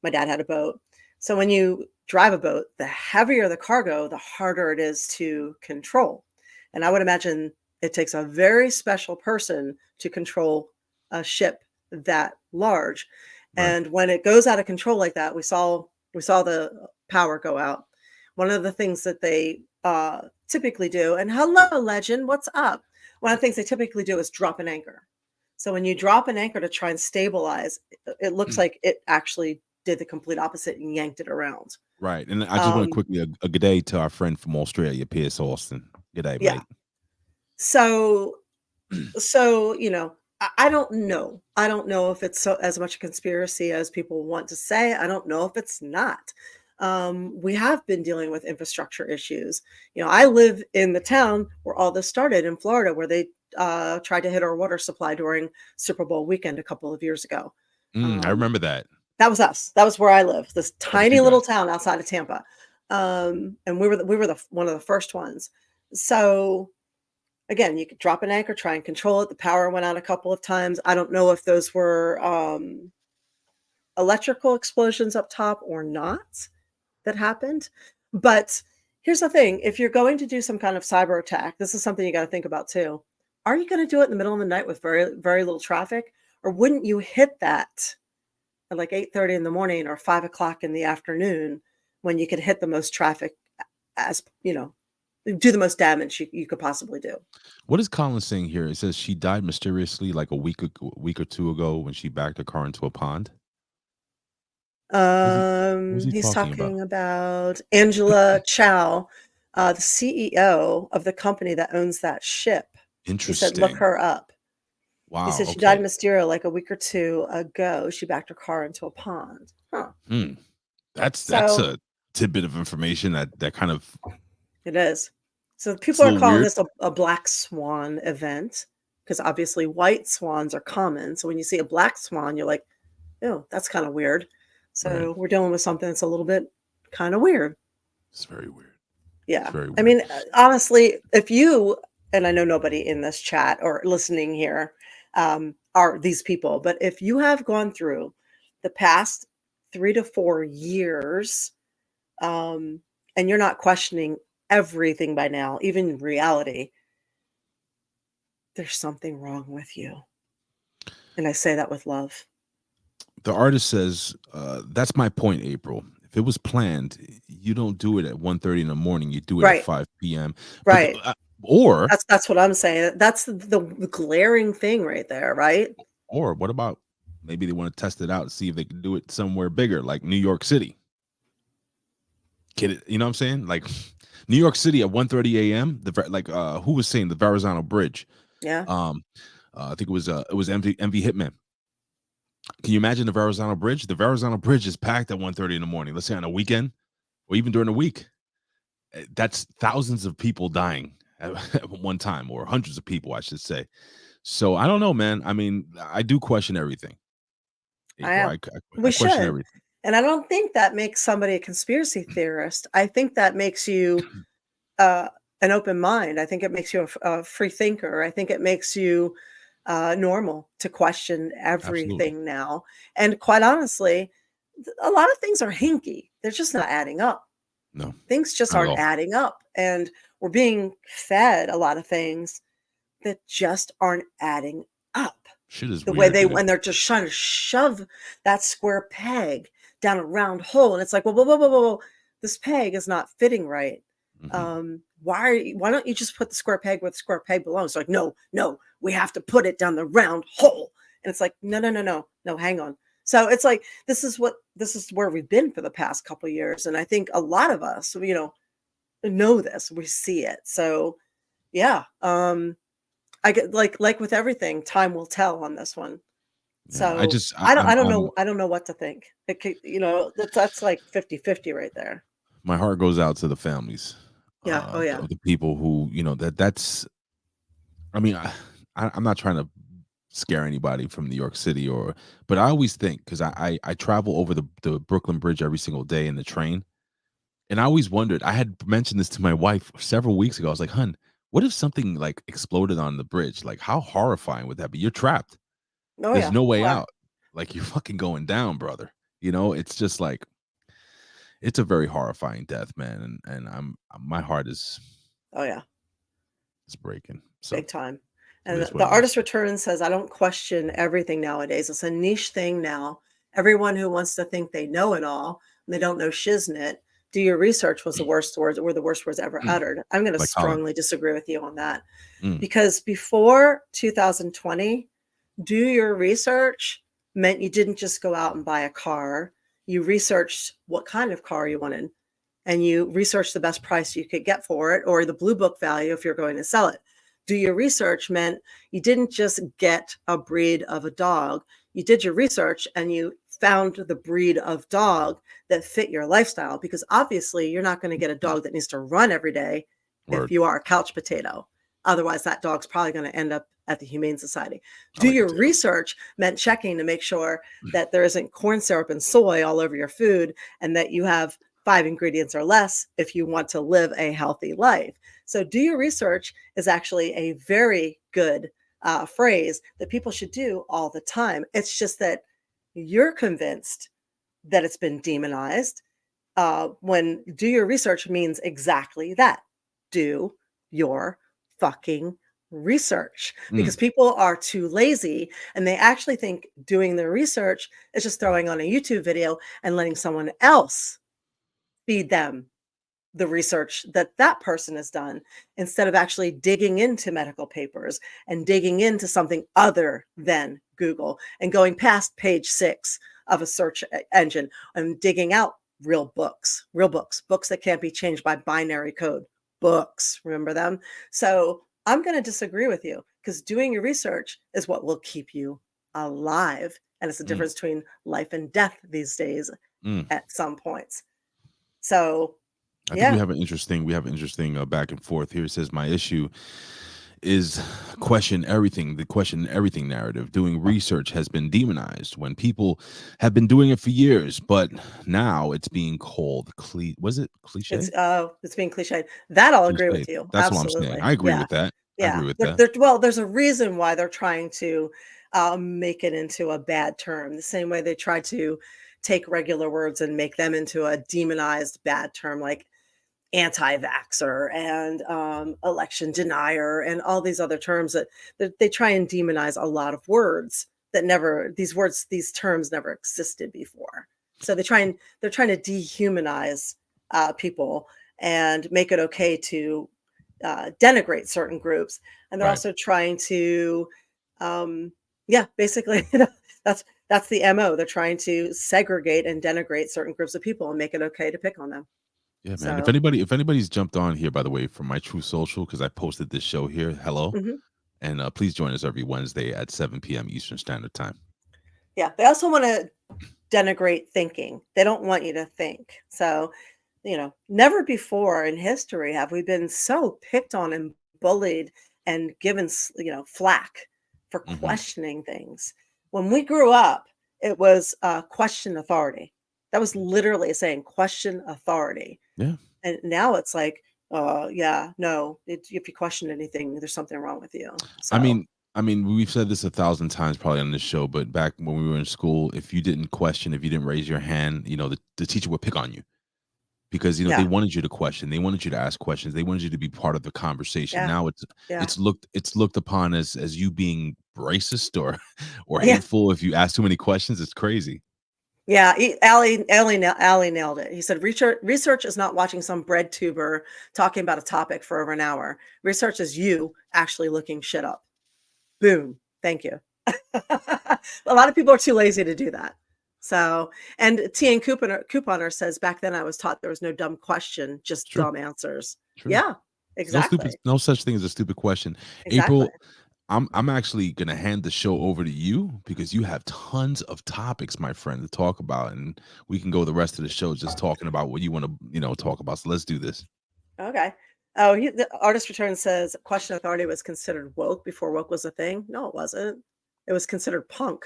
S3: My dad had a boat. So when you drive a boat, the heavier the cargo, the harder it is to control. And I would imagine it takes a very special person to control a ship that large.
S1: Right.
S3: And when it goes out of control like that, we saw the power go out. One of the things that they typically do, and hello, legend, what's up? One of the things they typically do is drop an anchor. So when you drop an anchor to try and stabilize, it looks like it actually did the complete opposite and yanked it around.
S1: Right. And I just want to quickly a good day to our friend from Australia, Pierce Austin. Good day,
S3: Yeah.
S1: mate.
S3: So I don't know. I don't know if it's as much a conspiracy as people want to say. I don't know if it's not. We have been dealing with infrastructure issues. I live in the town where all this started in Florida, where they tried to hit our water supply during Super Bowl weekend a couple of years ago.
S1: I remember that.
S3: That was us. That was where I live. This tiny
S1: you
S3: little
S1: guys.
S3: town outside of Tampa, and we were one of the first ones. So again, you could drop an anchor, try and control it. The power went out a couple of times. I don't know if those were electrical explosions up top or not that happened. But here's the thing. If you're going to do some kind of cyber attack, this is something you got to think about too. Are you going to do it in the middle of the night with very, very little traffic? Or wouldn't you hit that at like 8:30 in the morning or 5 o'clock in the afternoon when you could hit the most traffic, as do the most damage you could possibly do?
S1: What is Colin saying here? It says she died mysteriously like a week or two ago when she backed her car into a pond. What's he
S3: He's
S1: talking
S3: talking about Angela Chow, the CEO of the company that owns that ship. He
S1: Interesting.
S3: said, look her up.
S1: Wow.
S3: He said she died in Mysterio like a week or two ago. She backed her car into a pond. Huh.
S1: That's
S3: So-
S1: a tidbit of information that kind of
S3: It is. So
S1: It's
S3: people
S1: a
S3: are
S1: little
S3: calling
S1: weird.
S3: this a black swan event because obviously white swans are common. So when you see a black swan, you're like, oh, that's kind of weird. So we're dealing with something that's a little bit kind of weird.
S1: it's very weird.
S3: Yeah.
S1: Very
S3: I mean, honestly, if you, and I know nobody in this chat or listening here are these people, but if you have gone through the past 3 to 4 years and you're not questioning everything by now, even reality, there's something wrong with you. And I say that with love.
S1: The artist says, that's my point, April. If it was planned, you don't do it at 1:30 in the morning. You do it
S3: Right.
S1: at 5 p.m.
S3: Right.
S1: Or
S3: That's what I'm saying. That's the glaring thing right there, right?
S1: or what about maybe they want to test it out and see if they can do it somewhere bigger, like New York City. Get it? You know what I'm saying? Like New York City at 1:30 a.m. Who was saying the Verrazano Bridge?
S3: Yeah.
S1: I think it was MV Hitman. Can you imagine the Verrazano Bridge? The Verrazano Bridge is packed at 1:30 in the morning. Let's say on a weekend or even during the week. That's thousands of people dying at one time, or hundreds of people, I should say. So I don't know, man. I mean, I do question everything.
S3: I
S1: April.
S3: am.
S1: I
S3: We
S1: question
S3: should.
S1: everything.
S3: And I don't think that makes somebody a conspiracy theorist. I think that makes you uh, an open mind. I think it makes you a free thinker. I think it makes you normal to question
S1: Absolutely.
S3: everything now. And quite honestly, a lot of things are hinky. They're just not adding up.
S1: No,
S3: Things just
S1: not at
S3: aren't
S1: all.
S3: adding up. And we're being fed a lot of things that just aren't adding up.
S1: Shit is
S3: The way
S1: weird,
S3: they
S1: dude.
S3: when they're just trying to shove that square peg down a round hole, and it's like, "Whoa, whoa, whoa, whoa, whoa, whoa, this peg is not fitting right.
S1: Mhm.
S3: Why don't you just put the square peg where the square peg belongs?" Like, "No, no, we have to put it down the round hole." And it's like, "No, no, no, no, no, hang on." So it's like this is where we've been for the past couple years, and I think a lot of us, know this, we see it. So, yeah, I get like with everything, time will tell on this one.
S1: Yeah,
S3: So, I don't
S1: I'm
S3: know what to think. It could that's like 50-50 right there.
S1: my heart goes out to the families
S3: Yeah, oh, yeah.
S1: of the people who, that's. I mean, I'm not trying to scare anybody from New York City, but I always think, because I travel over the Brooklyn Bridge every single day in the train, and I always wondered. I had mentioned this to my wife several weeks ago. I was like, "Hun, what if something like exploded on the bridge? Like, how horrifying would that be? You're trapped.
S3: Oh,
S1: There's
S3: yeah.
S1: no way
S3: Oh, yeah.
S1: out. Like, you're fucking going down, brother." It's just like, it's a very horrifying death, man, and my heart
S3: Oh, yeah,
S1: is breaking. So
S3: big time.
S1: it
S3: And
S1: is what
S3: the
S1: it is.
S3: artist return says, "I don't question everything nowadays. It's a niche thing now. Everyone who wants to think they know it all, and they don't know shiznit. Do your research," was the worst words were the worst words ever uttered. I'm gonna
S1: Like Colin.
S3: strongly disagree with you on that.
S1: Mm,
S3: Because before 2020, do your research meant you didn't just go out and buy a car. You researched what kind of car you wanted, and you researched the best price you could get for it, or the blue book value if you're going to sell it. Do your research meant you didn't just get a breed of a dog. You did your research and you found the breed of dog that fit your lifestyle, because obviously you're not going to get a dog that needs to run every day if
S1: word.
S3: you are a couch potato. Otherwise, that dog's probably going to end up at the Humane Society.
S1: I
S3: Do
S1: like
S3: your
S1: potato.
S3: research meant checking to make sure that there isn't corn syrup and soy all over your food, and that you have 5 ingredients or less if you want to live a healthy life. So, do your research is actually a very good phrase that people should do all the time. It's just that you're convinced that it's been demonized, when do your research means exactly that. Do your fucking research,
S1: Mm,
S3: because people are too lazy and they actually think doing their research is just throwing on a YouTube video and letting someone else feed them the research that that person has done, instead of actually digging into medical papers and digging into something other than Google and going past page 6 of a search engine and digging out real books, books that can't be changed by binary code. Books, remember them? So I'm going to disagree with you, because doing your research is what will keep you alive. And it's the
S1: mm,
S3: difference between life and death these days
S1: mm.
S3: at some points. So,
S1: I think
S3: yeah.
S1: we have an interesting back and forth here. It says, my issue is the question everything narrative. Doing research has been demonized when people have been doing it for years, but now it's being called was it cliche?
S3: It's being cliched. That I'll agree with
S1: Cliche.
S3: you.
S1: That's what I'm saying.
S3: Absolutely.
S1: I agree
S3: Yeah.
S1: with that. I
S3: Yeah.
S1: agree with that.
S3: Well, there's a reason why they're trying to make it into a bad term. The same way they try to take regular words and make them into a demonized bad term, like anti-vaxxer and election denier and all these other terms that they try and demonize a lot of words that never these terms never existed before. So they're trying to dehumanize people and make it okay to denigrate certain groups, and they're
S1: Right.
S3: also trying to yeah, basically that's the mo. They're trying to segregate and denigrate certain groups of people and make it okay to pick on them.
S1: Yeah, man. If
S3: So
S1: anybody's jumped on here, by the way, from my True Social, because I posted this show here, hello,
S3: mhm.
S1: and please join us every Wednesday at 7 p.m. Eastern Standard Time.
S3: Yeah, they also wanna denigrate thinking. They don't want you to think. So, never before in history have we been so picked on and bullied and given, flack for questioning things. When we grew up, it was question authority. That was literally saying question authority.
S1: Yeah.
S3: And now it's like, no, if you question anything, there's something wrong with you. So,
S1: I mean, we've said this 1,000 times probably on this show, but back when we were in school, if you didn't question, if you didn't raise your hand, the teacher would pick on you because they
S3: yeah,
S1: wanted you to question, they wanted you to ask questions, they wanted you to be part of the conversation.
S3: yeah,
S1: Now
S3: yeah,
S1: it's looked upon as you being racist or
S3: yeah,
S1: hateful if you ask too many questions. It's crazy.
S3: yeah. Allie nailed it. He said, research is not watching some bread tuber talking about a topic for over an hour. Research is you actually looking shit up. Boom. Thank you. A lot of people are too lazy to do that. So, and TN Couponer says, back then I was taught there was no dumb question, just
S1: True.
S3: dumb answers.
S1: True.
S3: Yeah, exactly.
S1: No such thing as a stupid question.
S3: Exactly.
S1: April, I'm actually gonna hand the show over to you because you have tons of topics, my friend, to talk about, and we can go the rest of the show just talking about what you want to, talk about. So let's do this.
S3: Okay. Oh, the artist return says question authority was considered woke before woke was a thing. No, it wasn't. It was considered punk.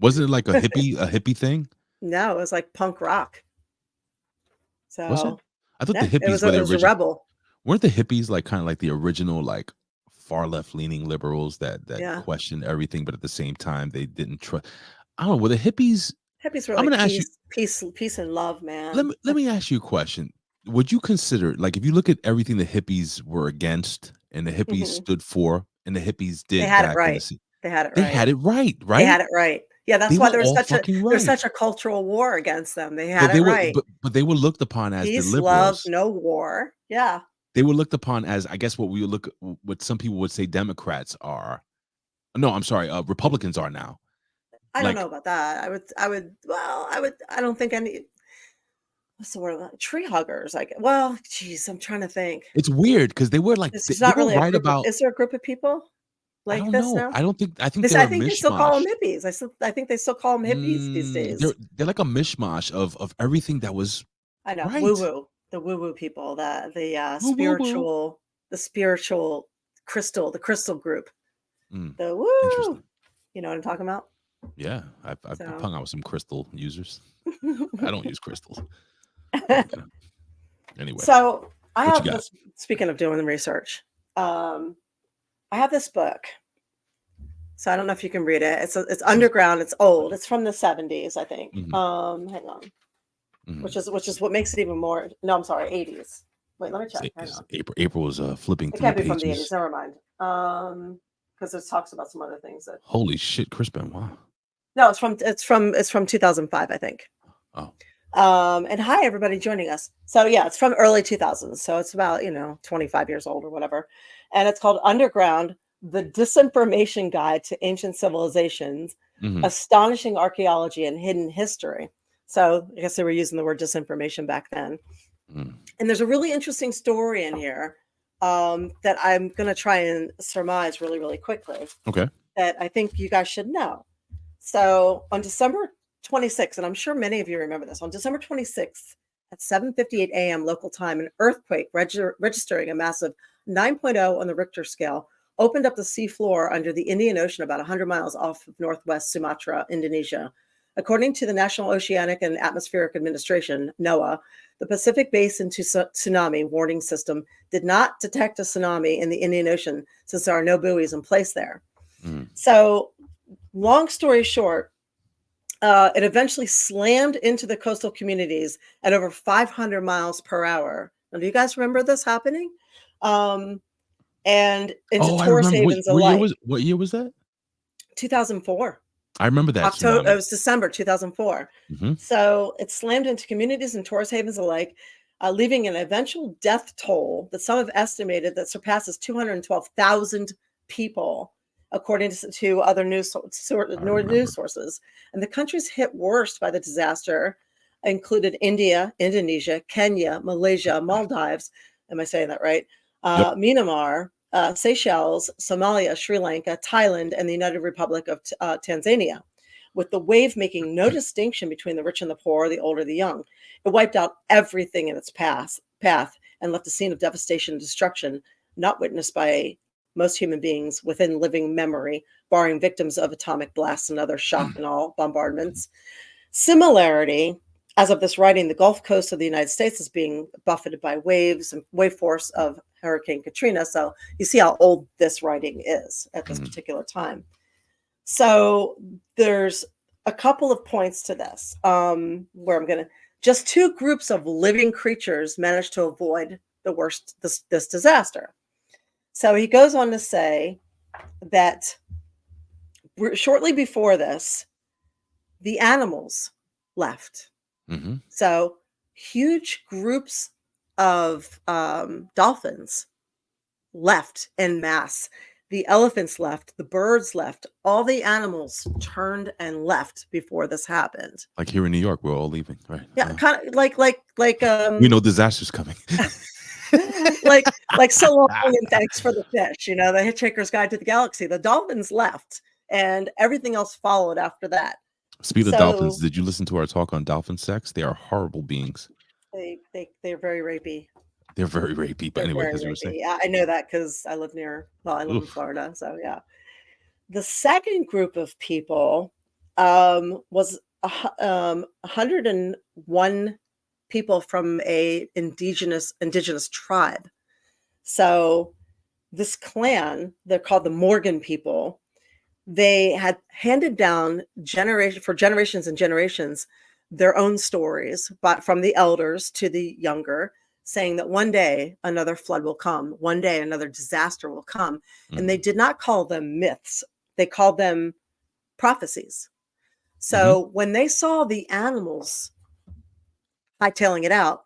S1: Wasn't it like a hippie thing?
S3: No, it was like punk rock.
S1: Was it?
S3: So
S1: I thought
S3: yeah,
S1: the hippies were
S3: it
S1: the
S3: was a
S1: original.
S3: rebel.
S1: Weren't the hippies like kind of like the original like far left leaning liberals that
S3: Yeah.
S1: questioned everything, but at the same time they didn't trust? I don't know. Were the hippies?
S3: Hippies were
S1: I'm
S3: like
S1: gonna ask you.
S3: peace and love, man.
S1: Let me ask you a question. Would you consider, like, if you look at everything the hippies were against and the hippies
S3: Mhm.
S1: stood for and the hippies
S3: They
S1: did
S3: had it
S1: back in the
S3: right.
S1: se-
S3: They had it
S1: they
S3: right.
S1: had it right,
S3: They
S1: right?
S3: had it right. Yeah,
S1: They
S3: that's why
S1: were all fucking
S3: there's
S1: right.
S3: such a cultural war against them. They
S1: But
S3: had
S1: they
S3: it
S1: were
S3: right.
S1: but they were looked upon as the
S3: Peace, love,
S1: liberals.
S3: no war. Yeah.
S1: They were looked upon as, I guess, what some people would say Democrats are. No, I'm sorry, Republicans are now.
S3: I don't
S1: Like,
S3: know about that. I don't think any what's the word? Tree huggers. Like, well, geez, I'm trying to think.
S1: it's weird because they were like
S3: There's
S1: they
S3: not
S1: were
S3: really a
S1: right
S3: group of
S1: about.
S3: is there a group of people
S1: I
S3: like
S1: don't
S3: this
S1: know.
S3: now?
S1: I think
S3: This
S1: they're
S3: I
S1: a
S3: think they still call them
S1: mishmash.
S3: hippies. I think they still call them hippies these days.
S1: They're like a mishmash of everything that was
S3: I know. Woo
S1: right.
S3: woo. The woo woo people, the
S1: Woo, woo, woo.
S3: spiritual the crystal group.
S1: Mm,
S3: The woo.
S1: interesting.
S3: You know what I'm talking about?
S1: Yeah, I've
S3: So
S1: hung out with some crystal users. I don't use crystals. But, anyway,
S3: so I
S1: what you
S3: have
S1: got?
S3: this speaking of doing the research. I have this book. So I don't know if you can read it. It's underground. It's old. It's from the 70s, I think.
S1: Mhm,
S3: Hang on.
S1: mhm.
S3: Which is what makes it even more. No, I'm sorry, 80s. Wait, let me check. Hang on.
S1: April was flipping
S3: It
S1: through the
S3: can't be from the 80s.
S1: pages.
S3: Never mind. Because it talks about some other things that.
S1: Holy shit, Chris Benoit.
S3: No, it's from 2005, I think.
S1: Oh,
S3: And hi everybody joining us. So yeah, it's from early 2000s. So it's about 25 years old or whatever. And it's called Underground: The Disinformation Guide to Ancient Civilizations,
S1: mhm,
S3: Astonishing Archaeology and Hidden History. So I guess they were using the word disinformation back then.
S1: mm.
S3: And there's a really interesting story in here that I'm going to try and surmise really, really quickly
S1: Okay.
S3: that I think you guys should know. So on December 26th, and I'm sure many of you remember this, on December 26th at 7:58 a.m. local time, an earthquake registering a massive 9.0 on the Richter scale opened up the seafloor under the Indian Ocean about 100 miles off of northwest Sumatra, Indonesia. According to the National Oceanic and Atmospheric Administration, NOAA, the Pacific Basin Tsunami Warning System did not detect a tsunami in the Indian Ocean since there are no buoys in place there.
S1: Mm.
S3: So, long story short, it eventually slammed into the coastal communities at over 500 miles per hour. Now, do you guys remember this happening? And into
S1: I
S3: tourist
S1: remember.
S3: havens alike.
S1: What year was that?
S3: 2004.
S1: I remember that
S3: October. It
S1: tsunami.
S3: was December 2004.
S1: Mhm.
S3: So it slammed into communities and tourist havens alike, leaving an eventual death toll that some have estimated that surpasses 212,000 people, according to other news sources. And the countries hit worst by the disaster included India, Indonesia, Kenya, Malaysia, Maldives. Am I saying that right?
S1: Yep.
S3: Myanmar, Seychelles, Somalia, Sri Lanka, Thailand, and the United Republic of Tanzania, with the wave making no distinction between the rich and the poor, the old or the young. It wiped out everything in its path and left a scene of devastation and destruction not witnessed by most human beings within living memory, barring victims of atomic blasts and other shock and awe bombardments. Similarity, as of this writing, the Gulf Coast of the United States is being buffeted by waves and wave force of Hurricane Katrina. So you see how old this writing is at this particular time. So there's a couple of points to this where I'm going to, just two groups of living creatures managed to avoid the worst, this disaster. So he goes on to say that shortly before this, the animals left.
S1: Mm-hmm.
S3: So huge groups of dolphins left en masse. The elephants left, the birds left, all the animals turned and left before this happened.
S1: Like here in New York, we're all leaving, right?
S3: Yeah, kind of like
S1: we know disaster's coming.
S3: like so long and thanks for the fish, the Hitchhiker's Guide to the Galaxy. The dolphins left and everything else followed after that.
S1: Speaking of dolphins, did you listen to our talk on dolphin sex? They are horrible beings.
S3: They're very rapey.
S1: They're very rapey. But anyway, as you were saying.
S3: Yeah, I know that because I live I live in Florida. So yeah. The second group of people was 101 people from a indigenous tribe. So this clan, they're called the Morgan people. They had handed down for generations and generations their own stories, but from the elders to the younger, saying that one day another flood will come, one day another disaster will come. And they did not call them myths. They called them prophecies. So when they saw the animals hightailing it out,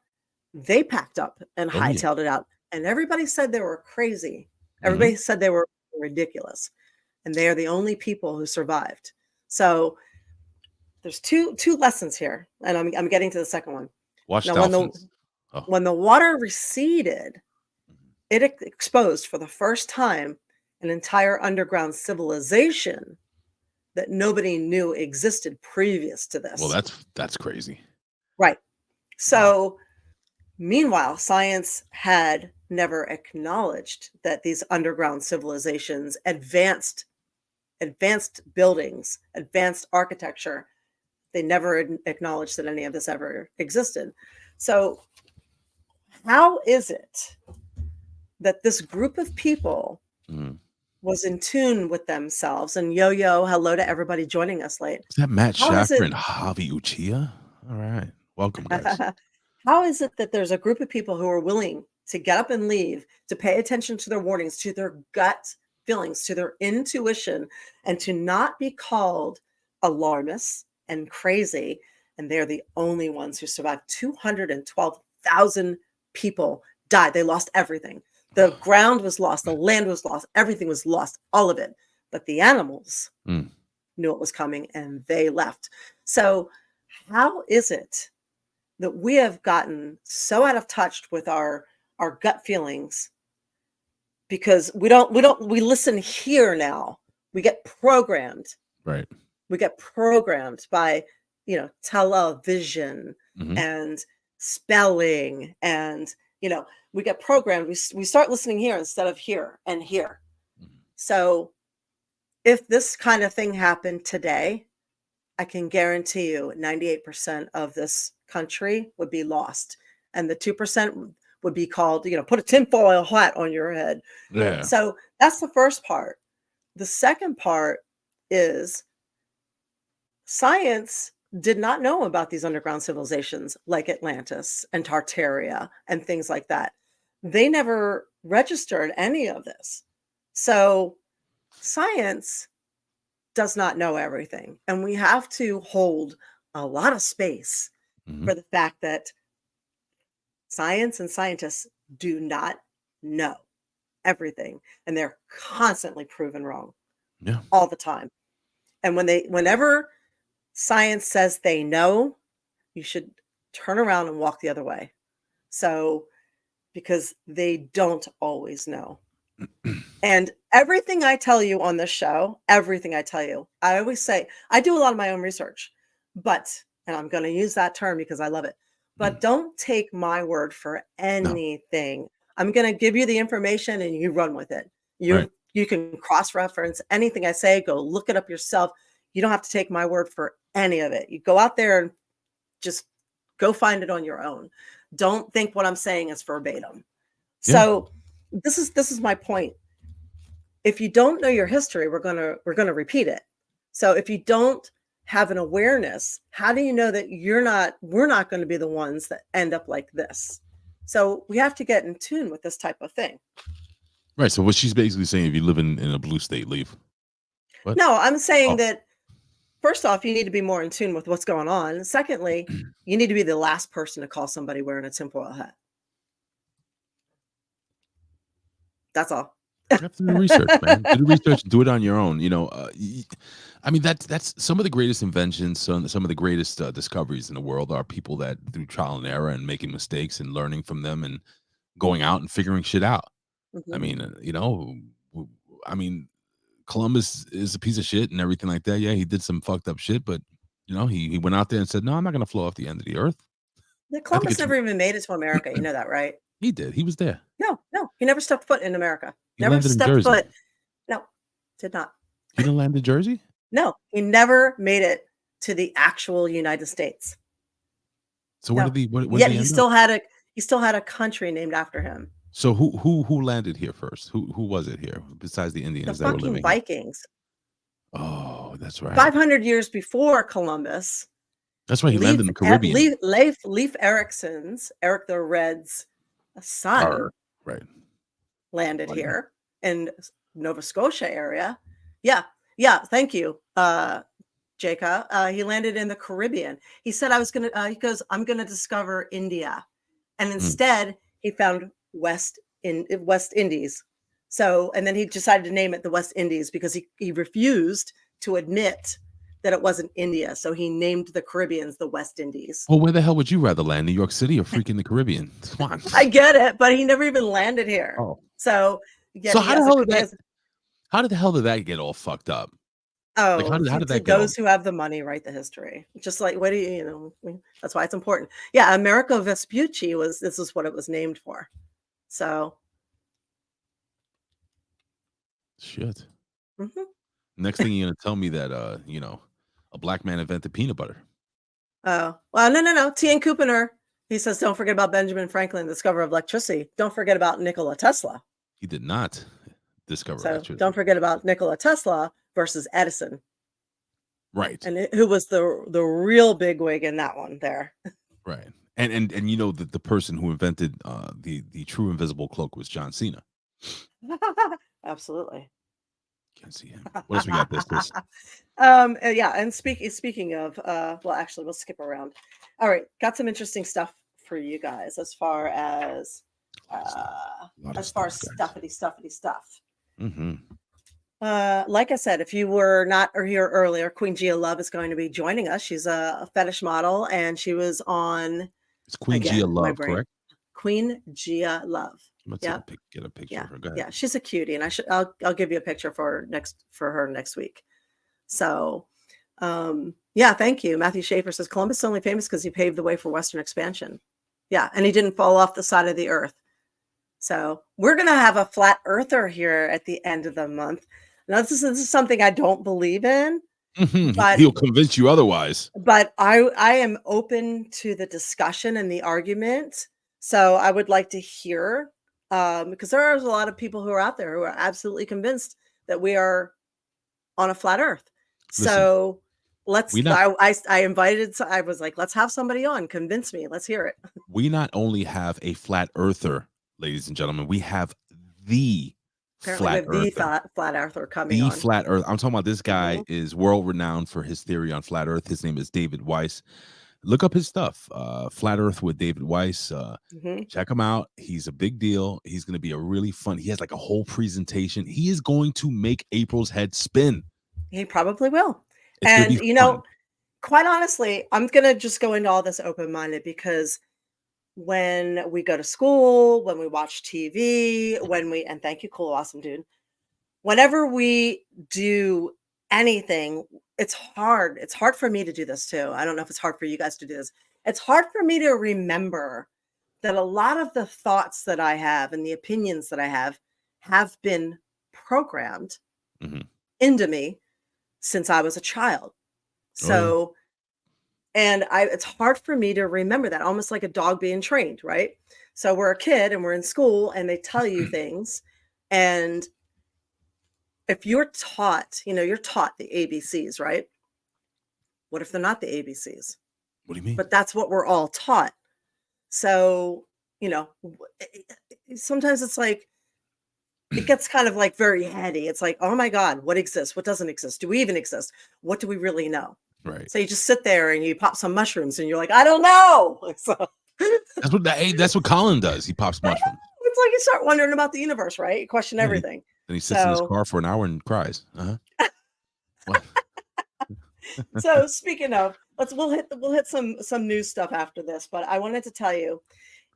S3: they packed up and hightailed it out. And everybody said they were crazy. Everybody said they were ridiculous. And they are the only people who survived. So there's two lessons here. And I'm getting to the second one.
S1: Watch
S3: now,
S1: dolphins.
S3: When the water receded, it exposed for the first time an entire underground civilization that nobody knew existed previous to this.
S1: Well, that's crazy.
S3: Right. So meanwhile, science had never acknowledged that these underground civilizations, advanced buildings, advanced architecture, they never acknowledged that any of this ever existed. So how is it that this group of people was in tune with themselves? And yo, hello to everybody joining us late.
S1: Is that Matt Schaffer and Javi Uchiha? All right. Welcome, guys.
S3: How is it that there's a group of people who are willing to get up and leave, to pay attention to their warnings, to their gut feelings, to their intuition, and to not be called alarmists and crazy? And they're the only ones who survived. 212,000 people died. They lost everything. The ground was lost. The land was lost. Everything was lost. All of it. But the animals knew it was coming and they left. So how is it that we have gotten so out of touch with our gut feelings? Because we listen here now. We get programmed.
S1: Right.
S3: We get programmed by, television and spelling, and we get programmed. We start listening here instead of here and here. So if this kind of thing happened today, I can guarantee you 98% of this country would be lost, and the 2% would be called, put a tinfoil hat on your head.
S1: Yeah.
S3: So that's the first part. The second part is science did not know about these underground civilizations like Atlantis and Tartaria and things like that. They never registered any of this. So science does not know everything. And we have to hold a lot of space for the fact that science and scientists do not know everything. And they're constantly proven wrong.
S1: Yeah.
S3: All the time. And whenever science says they know, you should turn around and walk the other way. So, because they don't always know. And everything I tell you on this show, everything I tell you, I always say, I do a lot of my own research, but, and I'm going to use that term because I love it, but don't take my word for
S1: No.
S3: anything. I'm going to give you the information and you run with it.
S1: Right.
S3: You can cross-reference anything I say, go look it up yourself. You don't have to take my word for any of it. You go out there and just go find it on your own. Don't think what I'm saying is verbatim.
S1: Yeah.
S3: So this is my point. If you don't know your history, we're gonna repeat it. So if you don't have an awareness, how do you know that we're not going to be the ones that end up like this? So we have to get in tune with this type of thing.
S1: Right. So what she's basically saying, if you live in a blue state, leave. What?
S3: No, I'm saying
S1: Oh.
S3: that first off, you need to be more in tune with what's going on. Secondly, you need to be the last person to call somebody wearing a tinfoil hat. That's all.
S1: You have to do research, man. Do the research. Do it on your own. You know, I mean, that's some of the greatest inventions. Some of the greatest discoveries in the world are people that through trial and error and making mistakes and learning from them and going out and figuring shit out. I mean, I mean, Columbus is a piece of shit and everything like that. Yeah, he did some fucked up shit, but he went out there and said, "No, I'm not going to flow off the end of the earth."
S3: Yeah, Columbus never even made it to America. You know that, right?
S1: He did. He was there.
S3: No, he never stepped foot in America.
S1: He
S3: Never
S1: landed in
S3: stepped
S1: Jersey.
S3: foot. No, did not.
S1: He didn't land in Jersey?
S3: No, he never made it to the actual United States.
S1: So where did he? Where
S3: Yet
S1: did
S3: he still had a country named after him.
S1: So who landed here first? Who was it here besides the Indians
S3: The
S1: that were
S3: fucking
S1: living here?
S3: Vikings.
S1: Oh, that's right.
S3: 500 years before Columbus.
S1: That's right. He landed in the Caribbean.
S3: Leif Erikson's, Eric the Red's son,
S1: Right.
S3: landed here in Nova Scotia area. Yeah. Thank you, Jacob. He landed in the Caribbean. He said, he goes, I'm going to discover India. And instead he found West Indies. So, and then he decided to name it the West Indies because he refused to admit that it wasn't India. So he named the Caribbeans the West Indies.
S1: Well, where the hell would you rather land? New York City or freaking the Caribbean? Come on.
S3: I get it, but he never even landed here.
S1: Oh.
S3: So, yeah,
S1: so how the hell did that get all fucked up?
S3: Oh,
S1: like, how did that
S3: those who have the money write the history. Just like, what do you know? That's why it's important. Yeah, Americo Vespucci this is what it was named for. So,
S1: shit. Next thing you're gonna tell me that a black man invented peanut butter.
S3: Oh well, no. T.N. Kupiner. He says, don't forget about Benjamin Franklin, the discoverer of electricity. Don't forget about Nikola Tesla.
S1: He did not discover electricity.
S3: Don't forget about Nikola Tesla versus Edison.
S1: Right.
S3: And who was the real bigwig in that one there.
S1: Right. And the person who invented the true invisible cloak was John Cena.
S3: Absolutely.
S1: Can't see him. What else we got this?
S3: Yeah, and speaking of well, actually we'll skip around. All right, got some interesting stuff for you guys as far as stuffity stuff. Like I said, if you were not here earlier, Queen Gia Love is going to be joining us. She's a fetish model, and she was on.
S1: It's Queen Gia Love, correct?
S3: Queen Gia Love.
S1: Let's get a picture of her. Go ahead.
S3: Yeah, she's a cutie, and I'll give you a picture for her next week. So, yeah, thank you. Matthew Schaefer says Columbus is only famous because he paved the way for Western expansion. Yeah, and he didn't fall off the side of the earth. So we're gonna have a flat earther here at the end of the month. Now, this is something I don't believe in, but
S1: he'll convince you otherwise.
S3: But I am open to the discussion and the argument. So I would like to hear, because there are a lot of people who are out there who are absolutely convinced that we are on a flat earth. So let's, I invited, I was like, let's have somebody on, convince me. Let's hear it.
S1: We not only have a flat earther, ladies and gentlemen, we have the flat
S3: earther coming on.
S1: Flat earth. I'm talking about this guy is world renowned for his theory on flat earth. His name is David Weiss. Look up his stuff. Flat Earth with David Weiss. Check him out. He's a big deal. He's going to be a really fun. He has like a whole presentation. He is going to make April's head spin.
S3: He probably will. And quite honestly, I'm going to just go into all this open-minded because when we go to school, when we watch TV, and thank you, cool, awesome dude. whenever we do anything, it's hard. It's hard for me to do this too. I don't know if it's hard for you guys to do this. It's hard for me to remember that a lot of the thoughts that I have and the opinions that I have been programmed into me since I was a child. So, and it's hard for me to remember that, almost like a dog being trained, right? So we're a kid and we're in school and they tell you things. And if you're taught, you're taught the ABCs, right? What if they're not the ABCs?
S1: What do you mean?
S3: But that's what we're all taught. So, sometimes it's like, it gets kind of like very heady. It's like, oh my God, what exists? What doesn't exist? Do we even exist? What do we really know?
S1: Right.
S3: So you just sit there and you pop some mushrooms and you're like, I don't know. So
S1: that's what Colin does. He pops mushrooms.
S3: It's like you start wondering about the universe, right? You question everything.
S1: Then he sits in his car for an hour and cries.
S3: So speaking of, we'll hit some news stuff after this, but I wanted to tell you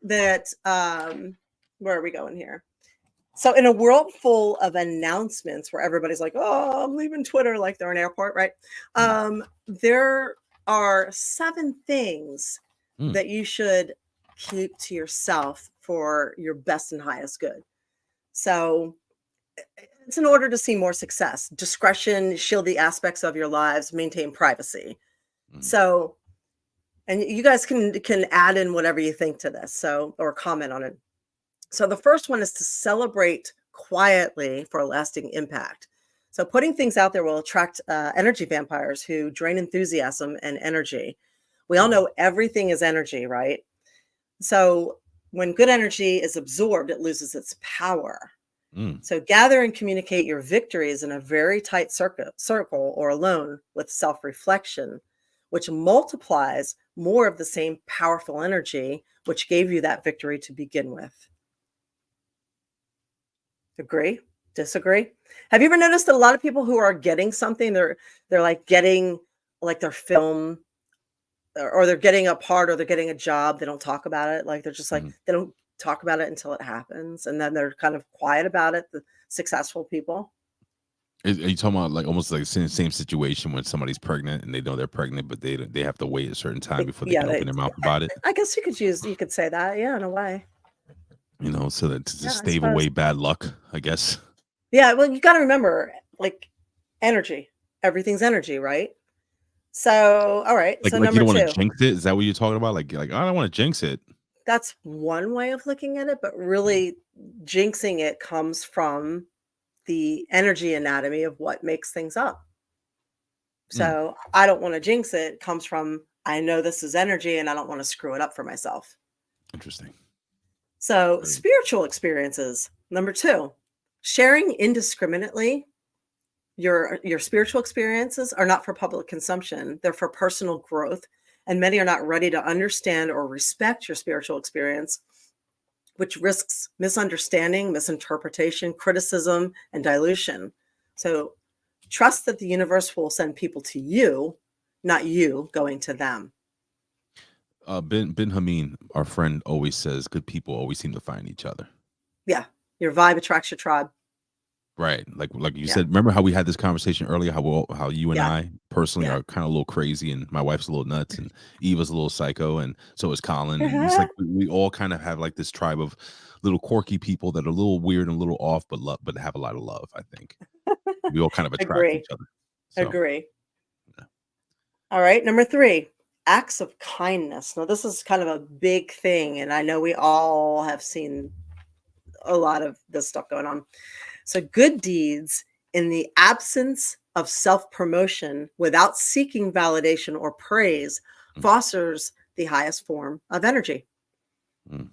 S3: that where are we going here? So in a world full of announcements where everybody's like, oh, I'm leaving Twitter like they're an airport, right? There are 7 things that you should keep to yourself for your best and highest good. So it's in order to see more success. Discretion, shield the aspects of your lives, maintain privacy. So, and you guys can add in whatever you think to this, or comment on it. So the first one is to celebrate quietly for a lasting impact. So putting things out there will attract energy vampires who drain enthusiasm and energy. We all know everything is energy, right? So when good energy is absorbed, it loses its power. So gather and communicate your victories in a very tight circle or alone with self-reflection, which multiplies more of the same powerful energy which gave you that victory to begin with. Agree? Disagree? Have you ever noticed that a lot of people who are getting something, they're like getting like their film, or they're getting a part, or they're getting a job, they don't talk about it. Like they're just like, they don't talk about it until it happens, and then they're kind of quiet about it, the successful people.
S1: Are you talking about like almost like the same situation when somebody's pregnant and they know they're pregnant, but they have to wait a certain time before they can open their mouth about it?
S3: I guess you could say that, yeah, in a way.
S1: So that to stave away bad luck, I guess.
S3: Yeah, well, you got to remember, like, energy. Everything's energy, right? So, all right.
S1: Like,
S3: so
S1: you don't want to
S3: two.
S1: jinx it? Is that what you're talking about? Like I don't want to jinx it.
S3: That's one way of looking at it, but really jinxing it comes from the energy anatomy of what makes things up. So I don't want to jinx it. It comes from, I know this is energy and I don't want to screw it up for myself.
S1: Interesting.
S3: So spiritual experiences. Number 2, sharing indiscriminately. Your spiritual experiences are not for public consumption. They're for personal growth. And many are not ready to understand or respect your spiritual experience, which risks misunderstanding, misinterpretation, criticism, and dilution. So trust that the universe will send people to you, not you going to them.
S1: Ben Hameen, our friend, always says good people always seem to find each other.
S3: Yeah. Your vibe attracts your tribe.
S1: Right. Like you said, remember how we had this conversation earlier, how you and I personally are kind of a little crazy, and my wife's a little nuts, and Eva's a little psycho, and so is Colin. And it's like we all kind of have like this tribe of little quirky people that are a little weird and a little off, but have a lot of love, I think. We all kind of attract each other. So,
S3: Agree. Yeah. All right. Number 3, acts of kindness. Now, this is kind of a big thing, and I know we all have seen a lot of this stuff going on. So good deeds in the absence of self-promotion without seeking validation or praise fosters the highest form of energy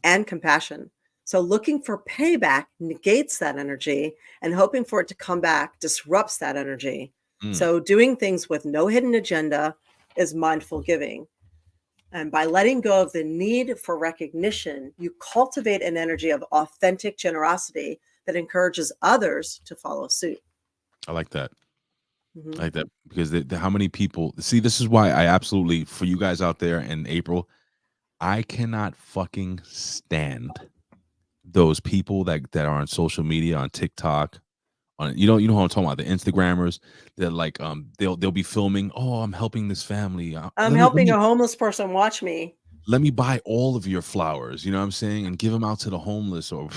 S3: and compassion. So looking for payback negates that energy, and hoping for it to come back disrupts that energy. So doing things with no hidden agenda is mindful giving. And by letting go of the need for recognition, you cultivate an energy of authentic generosity that encourages others to follow suit.
S1: I like that. I like that because how many people see, this is why I absolutely, for you guys out there in April, I cannot fucking stand those people that are on social media, on TikTok, on, you know what I'm talking about, the Instagrammers. They're like, they'll be filming, oh, I'm helping this family,
S3: I'm helping a homeless person. Watch me.
S1: let me buy all of your flowers, you know what I'm saying, and give them out to the homeless, or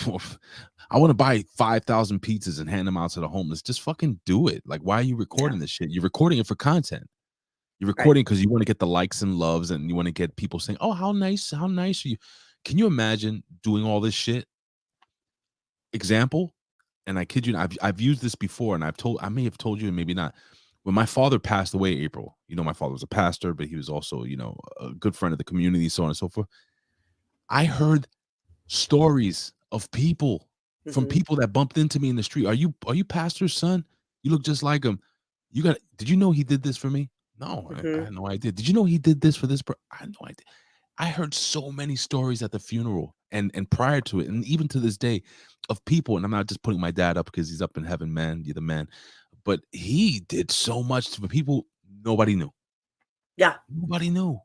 S1: I want to buy 5,000 pizzas and hand them out to the homeless. Just fucking do it. Like, why are you recording this shit? You're recording it for content. You're recording because you want to get the likes and loves, and you want to get people saying, oh, how nice are you? Can you imagine doing all this shit? Example, and I kid you not, I've used this before, and I may have told you and maybe not. When my father passed away, April, you know, my father was a pastor, but he was also, you know, a good friend of the community, so on and so forth. I heard stories of people from people that bumped into me in the street. Are you pastor's son? You look just like him. Did you know he did this for me? No, I had no idea. Did you know he did this for this? I had no idea. I heard so many stories at the funeral and prior to it, and even to this day, of people. And I'm not just putting my dad up because he's up in heaven, man. You're the man. But he did so much for people nobody knew.
S3: Yeah.
S1: Nobody knew.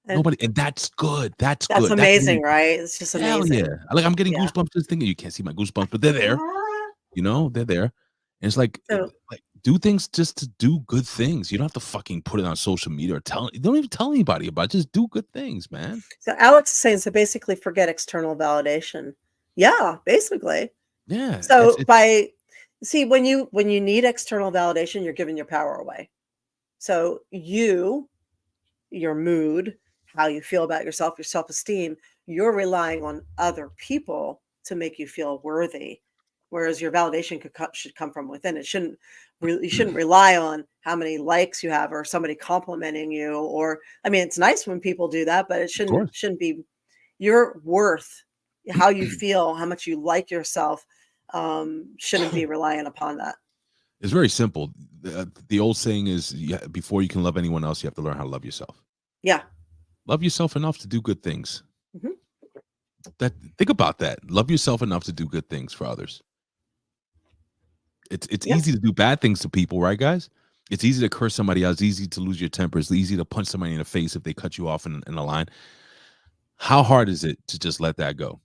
S3: And
S1: Nobody, and that's good. That's
S3: that's
S1: good.
S3: amazing, right? It's just amazing.
S1: Hell yeah. Like, I'm getting
S3: Yeah.
S1: goosebumps just thinking. You can't see my goosebumps, but they're there. You know, they're there. And it's like,
S3: So
S1: do things just to do good things. You don't have to fucking put it on social media or don't even tell anybody about it. Just do good things, man.
S3: So Alex is saying, so basically forget external validation. Yeah, basically.
S1: Yeah.
S3: So when you need external validation, you're giving your power away. So your mood, how you feel about yourself, your self-esteem, you're relying on other people to make you feel worthy. Whereas your validation should come from within. You shouldn't rely on how many likes you have or somebody complimenting you. Or, I mean, it's nice when people do that, but it shouldn't be your worth, how you feel, how much you like yourself, shouldn't be reliant upon that.
S1: It's very simple. The old saying is, before you can love anyone else, you have to learn how to love yourself.
S3: Yeah.
S1: Love yourself enough to do good things. Think about that. Love yourself enough to do good things for others. It's easy to do bad things to people, right, guys? It's easy to curse somebody else. It's easy to lose your temper. It's easy to punch somebody in the face if they cut you off in a line. How hard is it to just let that go?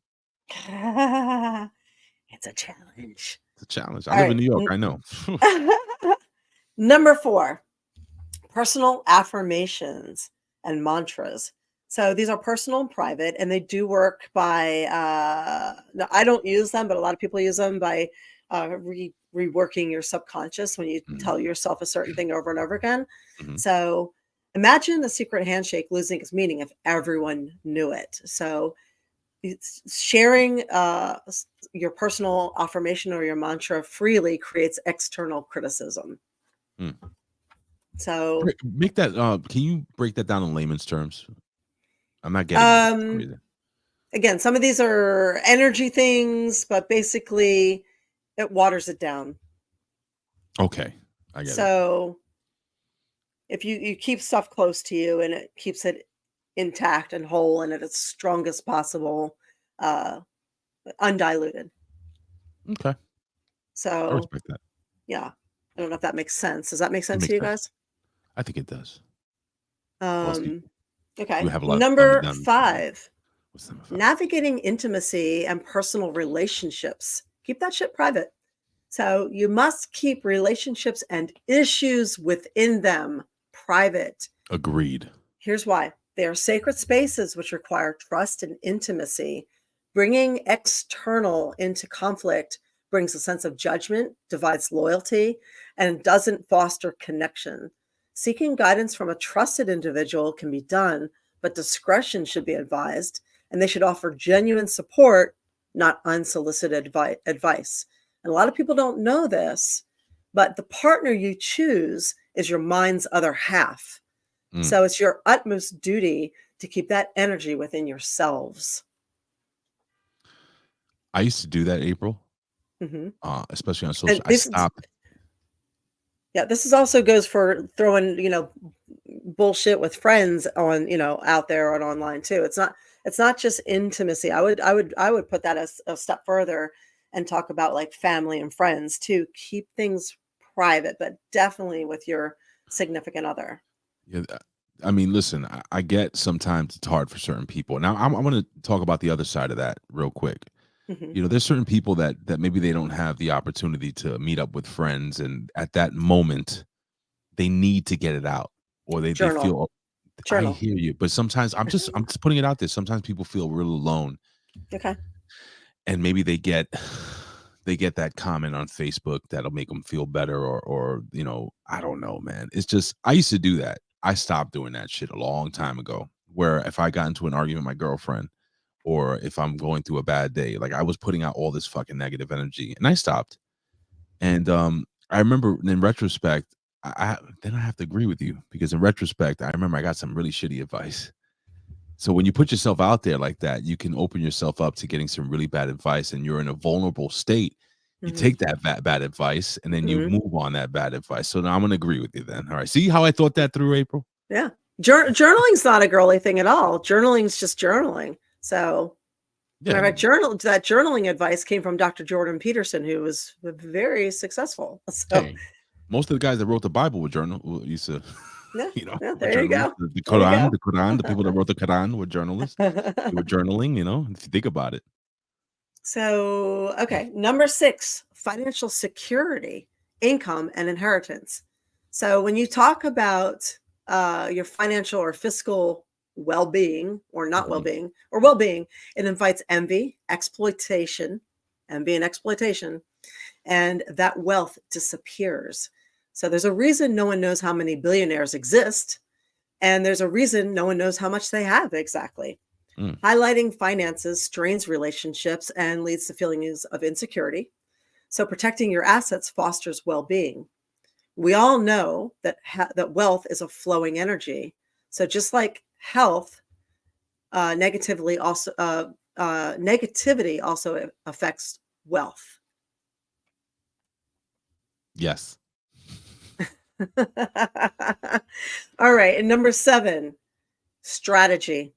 S3: It's a challenge.
S1: It's a challenge. I live in New York. I know.
S3: Number 4, personal affirmations and mantras. So these are personal and private, and they do work by, no, I don't use them, but a lot of people use them by reworking your subconscious when you tell yourself a certain thing over and over again. So imagine a secret handshake losing its meaning if everyone knew it. So sharing your personal affirmation or your mantra freely creates external criticism. So
S1: make that. Can you break that down in layman's terms? I'm not getting it.
S3: Again, some of these are energy things, but basically it waters it down.
S1: Okay, I get it.
S3: So if you keep stuff close to you and it keeps it intact and whole and at its strongest possible, undiluted.
S1: Okay.
S3: So
S1: I respect that.
S3: Yeah. I don't know if that makes sense. Does that make sense to you guys?
S1: I think it does.
S3: Okay.
S1: You have a lot
S3: Number
S1: of
S3: 5.
S1: What's number 5?
S3: Navigating intimacy and personal relationships. Keep that shit private. So you must keep relationships and issues within them private.
S1: Agreed.
S3: Here's why. They are sacred spaces which require trust and intimacy. Bringing external into conflict brings a sense of judgment, divides loyalty, and doesn't foster connection. Seeking guidance from a trusted individual can be done, but discretion should be advised, and they should offer genuine support, not unsolicited advice. And a lot of people don't know this, but the partner you choose is your mind's other half. So it's your utmost duty to keep that energy within yourselves.
S1: I used to do that, April. Especially on social. I stopped.
S3: Yeah, this is also goes for throwing, bullshit with friends on, out there and online too. It's not just intimacy. I would put that as a step further and talk about like family and friends too. Keep things private, but definitely with your significant other.
S1: Yeah, I mean, listen, I get sometimes it's hard for certain people. Now, I'm going to talk about the other side of that real quick.
S3: Mhm.
S1: There's certain people that maybe they don't have the opportunity to meet up with friends, and at that moment they need to get it out, or they
S3: Journal.
S1: feel. I
S3: Journal.
S1: hear you, but sometimes I'm just putting it out there. Sometimes people feel real alone,
S3: Okay.
S1: and maybe they get that comment on Facebook that'll make them feel better, or I don't know, man. It's just, I used to do that. I stopped doing that shit a long time ago, where if I got into an argument with my girlfriend, or if I'm going through a bad day, like, I was putting out all this fucking negative energy, and I stopped. And I remember in retrospect, then I have to agree with you, because in retrospect, I remember I got some really shitty advice. So when you put yourself out there like that, you can open yourself up to getting some really bad advice, and you're in a vulnerable state. You
S3: Mhm.
S1: take that bad advice, and then you
S3: Mhm.
S1: move on that bad advice. So now I'm going to agree with you then. All right. See how I thought that through, April?
S3: Yeah. Journaling's not a girly thing at all. Journaling's just journaling. So, matter
S1: Yeah.
S3: of fact, that journaling advice came from Dr. Jordan Peterson, who was very successful. So,
S1: Hey, most of the guys that wrote the Bible were used to,
S3: yeah,
S1: were
S3: there you
S1: journalists.
S3: go.
S1: The
S3: There you
S1: Quran,
S3: go.
S1: the people that wrote the Quran were journalists. They were journaling, if you think about it.
S3: So, okay, number 6, financial security, income, and inheritance. So, when you talk about your financial or fiscal well-being, or not
S1: Mhm.
S3: well-being, or well-being, it invites envy, exploitation, and that wealth disappears. So, there's a reason no one knows how many billionaires exist, and there's a reason no one knows how much they have exactly.
S1: Mm.
S3: Highlighting finances strains relationships and leads to feelings of insecurity. So protecting your assets fosters well-being. We all know that that wealth is a flowing energy. So just like health, negativity also affects wealth.
S1: Yes.
S3: All right, and number 7, strategy.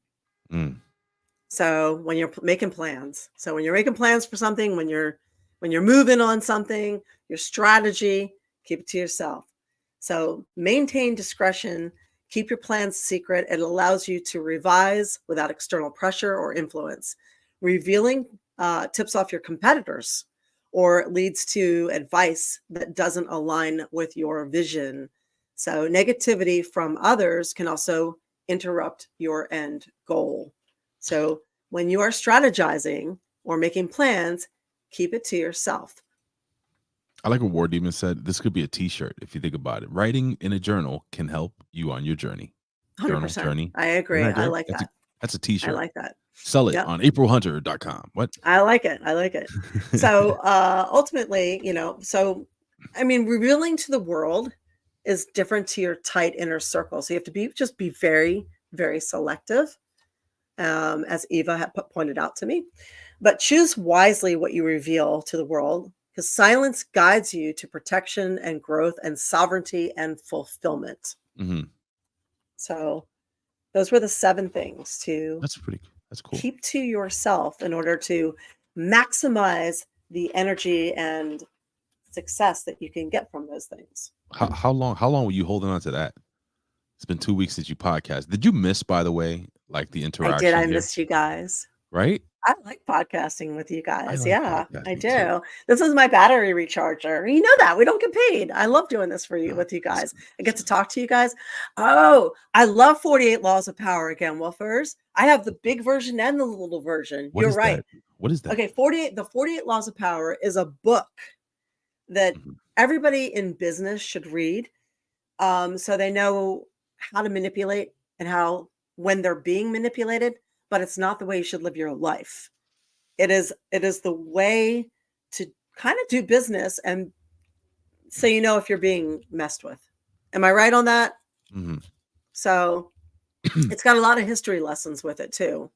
S1: Mm.
S3: So when you're making plans, for something, when you're moving on something, your strategy, keep it to yourself. So maintain discretion, keep your plans secret. It allows you to revise without external pressure or influence. Revealing tips off your competitors, or it leads to advice that doesn't align with your vision. So negativity from others can also interrupt your end goal. So when you are strategizing or making plans, keep it to yourself.
S1: I like what War Demon said. This could be a T-shirt if you think about it. Writing in a journal can help you on your journey. Journal
S3: 100%.
S1: journey.
S3: I
S1: Isn't
S3: agree.
S1: that
S3: I
S1: good?
S3: like that.
S1: That's a
S3: I
S1: T-shirt.
S3: like that.
S1: Sell it
S3: Yep.
S1: on aprilhunter.com. What?
S3: I like it. I like it. So ultimately, revealing to the world is different to your tight inner circle. So you have to be very, very selective, as Eva had pointed out to me. But choose wisely what you reveal to the world, because silence guides you to protection and growth and sovereignty and fulfillment.
S1: Mm-hmm.
S3: So those were the 7 things to
S1: That's cool.
S3: keep to yourself in order to maximize the energy and success that you can get from those things.
S1: How long were you holding on to that? It's been 2 weeks since you podcast. Did you miss, by the way, like the
S3: I
S1: interaction
S3: did. I
S1: here?
S3: missed you guys.
S1: Right?
S3: I like podcasting with you
S1: I
S3: guys.
S1: like
S3: Yeah, I
S1: podcasting
S3: do.
S1: too.
S3: This is my battery recharger. You know that. We don't get paid. I love doing this for you
S1: No,
S3: with you guys.
S1: listen,
S3: I get to
S1: listen.
S3: talk to you guys. Oh, I love 48 Laws of Power again, Woofers. I have the big version and the little version.
S1: What
S3: You're
S1: is
S3: right.
S1: that? What is that?
S3: Okay, 48 Laws of Power is a book that
S1: Mhm.
S3: everybody in business should read, so they know how to manipulate and how, when they're being manipulated, but it's not the way you should live your life. It is the way to kind of do business, and so you know if you're being messed with. Am I right on that?
S1: Mhm.
S3: So it's got a lot of history lessons with it too.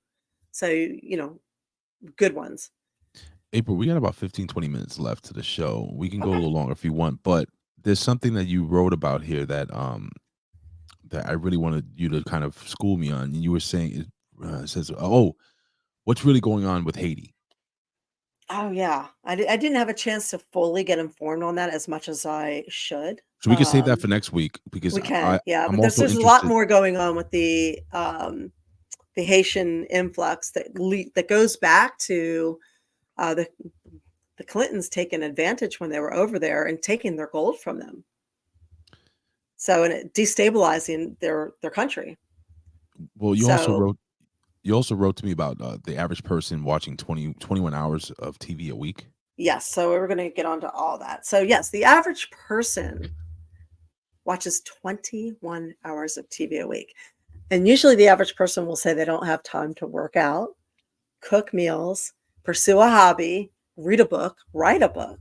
S3: So good ones.
S1: April, we got about 15, 20 minutes left to the show. We can go a little longer if you want, but there's something that you wrote about here that I really wanted you to kind of school me on. You were saying it says, "Oh, what's really going on with Haiti?"
S3: Oh yeah, I didn't have a chance to fully get informed on that as much as I should.
S1: So we can save that for next week, because
S3: We can, yeah,
S1: I'm
S3: but there's
S1: also
S3: a lot
S1: interested.
S3: more going on with the Haitian influx that goes back to The Clintons taken advantage when they were over there and taking their gold from them. So, and it destabilizing their country.
S1: Well,
S3: So
S1: you also wrote to me about the average person watching 21 hours of TV a week.
S3: yes, so we're going to get onto all that. So yes, the average person watches 21 hours of TV a week. And usually the average person will say they don't have time to work out, cook meals, pursue a hobby, read a book, write a book.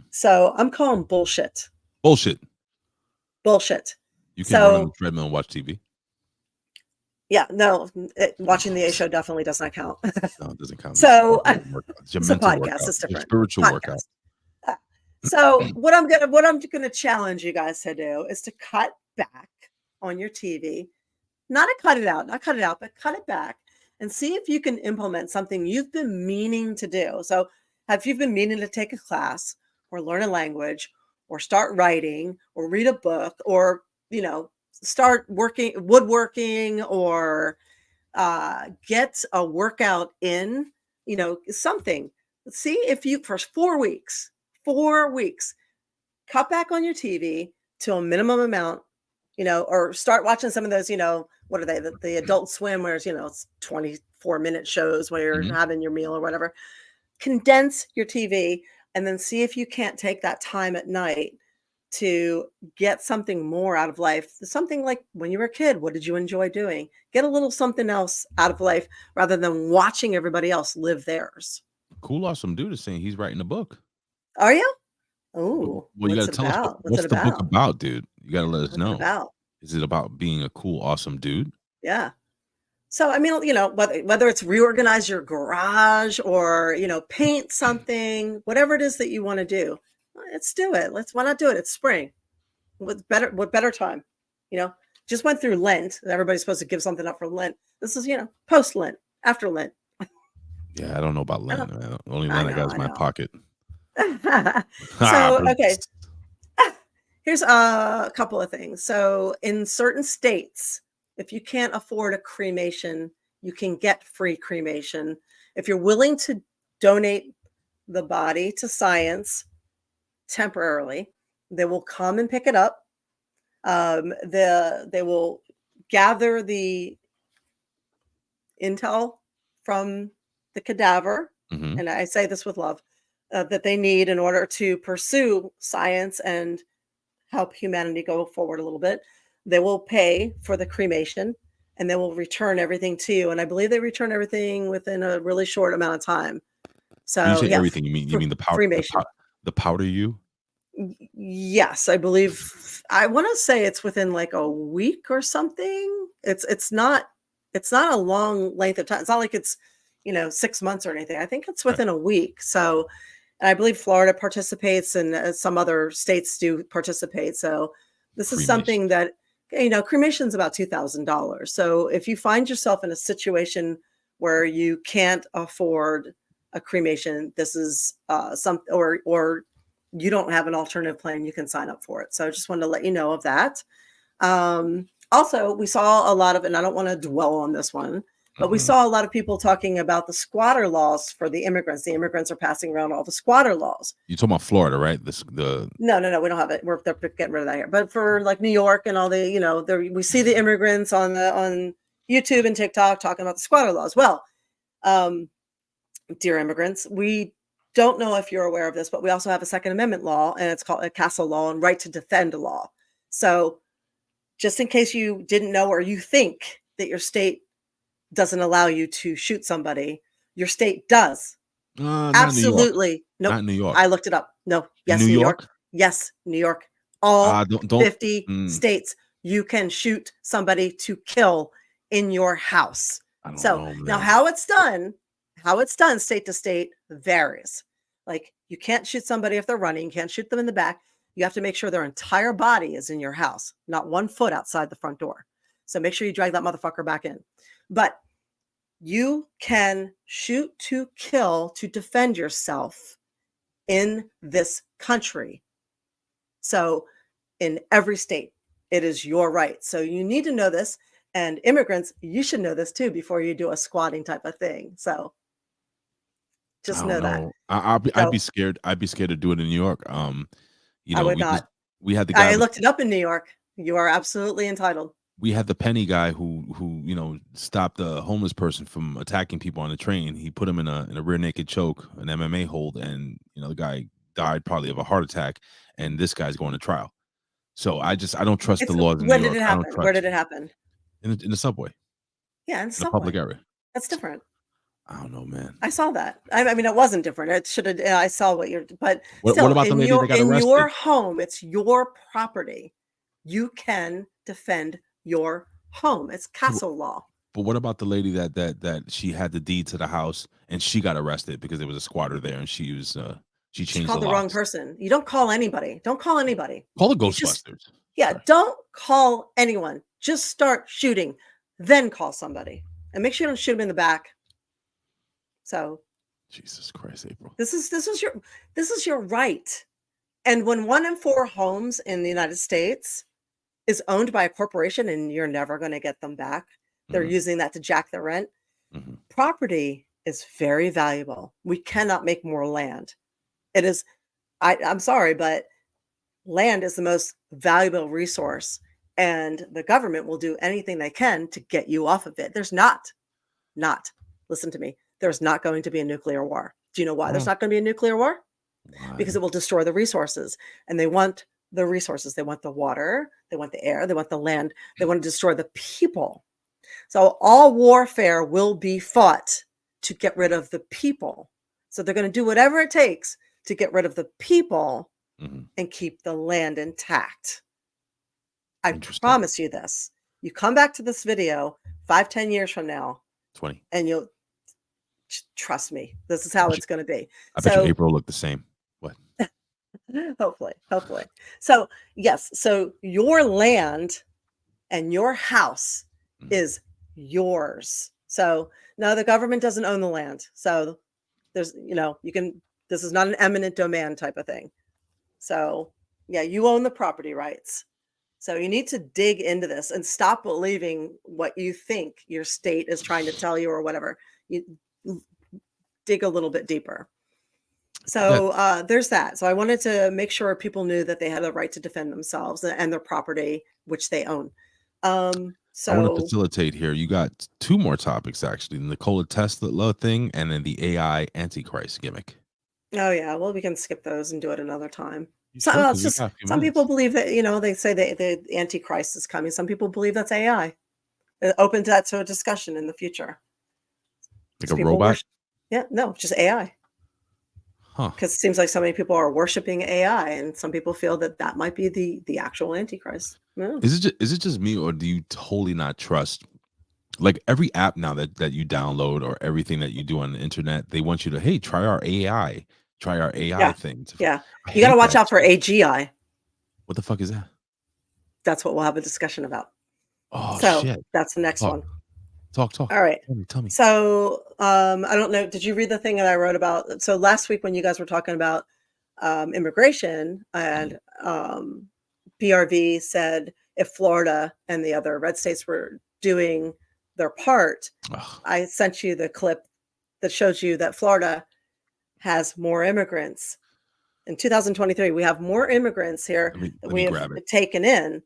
S3: So I'm calling bullshit.
S1: Bullshit.
S3: Bullshit.
S1: You can run on the
S3: So
S1: treadmill and watch TV.
S3: yeah, no, watching the A show definitely does not count.
S1: No, it doesn't count.
S3: So
S1: It's your
S3: it's a
S1: mental
S3: podcast.
S1: workout.
S3: It's
S1: It's your
S3: different.
S1: spiritual workout.
S3: So what I'm gonna challenge you guys to do is to cut back on your TV, not to cut it out, but cut it back and see if you can implement something you've been meaning to do. So have you been meaning to take a class or learn a language or start writing or read a book or, start woodworking or get a workout in, something. See if you, for 4 weeks, cut back on your TV to a minimum amount, or start watching some of those, what are they? The Adult Swim, where it's 24-minute shows where you're having your meal or whatever. Condense your TV and then see if you can't take that time at night to get something more out of life. Something like when you were a kid, what did you enjoy doing? Get a little something else out of life rather than watching everybody else live theirs.
S1: Cool, awesome dude is saying he's writing a book.
S3: Are you? Oh,
S1: well, you got to tell us what's the book about, dude. You got to let us know.
S3: About?
S1: Is it about being a cool, awesome dude?
S3: Yeah. So, I mean, whether it's reorganize your garage or, paint something, whatever it is that you want to do, let's do it. Why not do it? It's spring. What better time? Just went through Lent. Everybody's supposed to give something up for Lent. This is, post Lent, after Lent.
S1: Yeah, I don't know about Lent. Man. Only Lent I got is my pocket.
S3: So, okay. Here's a couple of things. So in certain states, if you can't afford a cremation, you can get free cremation. If you're willing to donate the body to science temporarily, they will come and pick it up. They will gather the intel from the cadaver, and I say this with love, that they need in order to pursue science and help humanity go forward a little bit. They will pay for the cremation and they will return everything to you. And I believe they return everything within a really short amount of time. So
S1: when you say everything, you mean the powder, the powder you?
S3: Yes, I believe. I want to say it's within like a week or something. It's not a long length of time. It's not like it's 6 months or anything. I think it's within a week. So, and I believe Florida participates and some other states do participate. So this is something that, cremation is about $2,000. So if you find yourself in a situation where you can't afford a cremation, this is or you don't have an alternative plan, you can sign up for it. So I just wanted to let you know of that. Also, we saw a lot of, and I don't want to dwell on this one, but we saw a lot of people talking about the squatter laws for the immigrants. The immigrants are passing around all the squatter laws.
S1: You're talking about Florida, right?
S3: No, we don't have it. They're getting rid of that here. But for like New York and all the, we see the immigrants on YouTube and TikTok talking about the squatter laws. Well, dear immigrants, we don't know if you're aware of this, but we also have a Second Amendment law, and it's called a castle law and right to defend law. So just in case you didn't know, or you think that your state doesn't allow you to shoot somebody, your state does. Absolutely.
S1: No, not New York.
S3: I looked it up. No. Yes, New York. Yes, New York. All 50 states, you can shoot somebody to kill in your house. Now how it's done state to state varies. Like, you can't shoot somebody if they're running, you can't shoot them in the back. You have to make sure their entire body is in your house, not 1 foot outside the front door. So make sure you drag that motherfucker back in. But you can shoot to kill to defend yourself in this country. So in every state, it is your right. So you need to know this. And immigrants, you should know this too before you do a squatting type of thing. So Just
S1: I
S3: know
S1: don't
S3: that.
S1: know. I'd
S3: So
S1: be scared. I'd be scared to do it in New York.
S3: I would not.
S1: We had the guy
S3: I looked it up in New York. You are absolutely entitled.
S1: we had the penny guy who stopped a homeless person from attacking people on the train. He put him in a rear naked choke, an MMA hold, and the guy died probably of a heart attack. And this guy's going to trial. So I don't trust the laws in New
S3: When did
S1: York.
S3: it
S1: I don't
S3: happen? Where
S1: trust
S3: did it happen?
S1: in the subway,
S3: Yeah, in
S1: in a
S3: subway.
S1: public area.
S3: That's different.
S1: I don't know, man.
S3: I saw that. I mean, it wasn't different. It should have. I saw what you're. But
S1: What
S3: still,
S1: about the
S3: in
S1: lady that got
S3: your
S1: arrested?
S3: home, it's your property. You can defend your home. It's castle law.
S1: But what about the lady that she had the deed to the house and she got arrested because there was a squatter there and she
S3: She
S1: changed
S3: called
S1: the
S3: the wrong
S1: locks?
S3: person. You don't call anybody. Don't call anybody.
S1: Call the
S3: You just
S1: Ghostbusters.
S3: Yeah,
S1: Sorry.
S3: don't call anyone. Just start shooting, then call somebody, and make sure you don't shoot them in the back. So
S1: Jesus Christ, April.
S3: this is your right. And when 1 in 4 homes in the United States is owned by a corporation and you're never going to get them back, they're
S1: Mhm.
S3: using that to jack the rent.
S1: Mhm.
S3: Property is very valuable. We cannot make more land. It is, I'm sorry, but land is the most valuable resource, and the government will do anything they can to get you off of it. There's not, listen to me, there's not going to be a nuclear war. Do you know why there's
S1: Oh,
S3: not going to be a nuclear war? Because
S1: why?
S3: it will destroy the resources, and they want the resources. They want the water, they want the air, they want the land, they want to destroy the people. So all warfare will be fought to get rid of the people. So they're going to do whatever it takes to get rid of the people
S1: Mhm.
S3: and keep the land intact. I
S1: Interesting.
S3: promise you this. You come back to this video 5-10 years from now
S1: 20.
S3: and you'll trust me. This is how
S1: bet you-
S3: it's going to be.
S1: I bet you
S3: So
S1: April looked the same. What?
S3: hopefully. So yes, so your land and your house
S1: Mhm.
S3: is yours. So no, the government doesn't own the land. So there's, this is not an eminent domain type of thing. So yeah, you own the property rights. So you need to dig into this and stop believing what you think your state is trying to tell you or whatever. You dig a little bit deeper. So there's that. So I wanted to make sure people knew that they had a right to defend themselves and their property, which they own.
S1: I want to facilitate here. You got 2 more topics actually: the Nikola Tesla thing and then the AI Antichrist gimmick.
S3: Oh yeah, well we can skip those and do it another time.
S1: You
S3: So
S1: sure?
S3: well,
S1: 'Cause
S3: it's
S1: we
S3: just
S1: got a few
S3: some people
S1: minutes.
S3: believe that they say that the Antichrist is coming. Some people believe that's AI. Open to that to a discussion in the future.
S1: Like
S3: 'Cause
S1: a
S3: people
S1: robot?
S3: no, just AI.
S1: Huh.
S3: Because it seems like so many people are worshiping AI, and some people feel that that might be the actual Antichrist. Yeah.
S1: Is it just me, or do you totally not trust like every app now that you download or everything that you do on the internet? They want you to, hey, try our AI, try our AI
S3: Yeah.
S1: things.
S3: Yeah.
S1: I
S3: You got to
S1: hate
S3: watch
S1: that
S3: out for
S1: shit.
S3: AGI.
S1: What the fuck is that?
S3: That's what we'll have a discussion about.
S1: Oh
S3: So
S1: shit!
S3: that's the next
S1: Talk,
S3: one.
S1: talk.
S3: All right.
S1: Tell me.
S3: So I don't know. Did you read the thing that I wrote about? So last week when you guys were talking about immigration and PRV said if Florida and the other red states were doing their part,
S1: Ugh.
S3: I sent you the clip that shows you that Florida has more immigrants. In 2023, we have more immigrants here that
S1: Let
S3: we
S1: me
S3: have
S1: grab it.
S3: taken in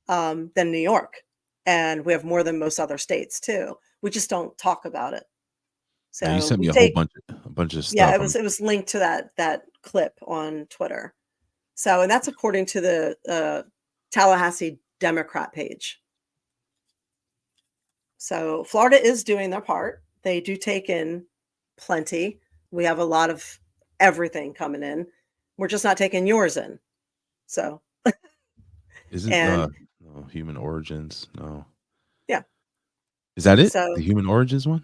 S3: than New York. And we have more than most other states too. We just don't talk about it.
S1: Now, you
S3: So
S1: sent
S3: we
S1: me a
S3: take,
S1: bunch of
S3: yeah,
S1: stuff.
S3: it was linked to that clip on Twitter. So, and that's according to the Tallahassee Democrat page. So Florida is doing their part. They do take in plenty. We have a lot of everything coming in. We're just not taking yours in. So,
S1: Is it
S3: and
S1: no, human origins? No.
S3: yeah,
S1: Is that it?
S3: so
S1: The human origins one?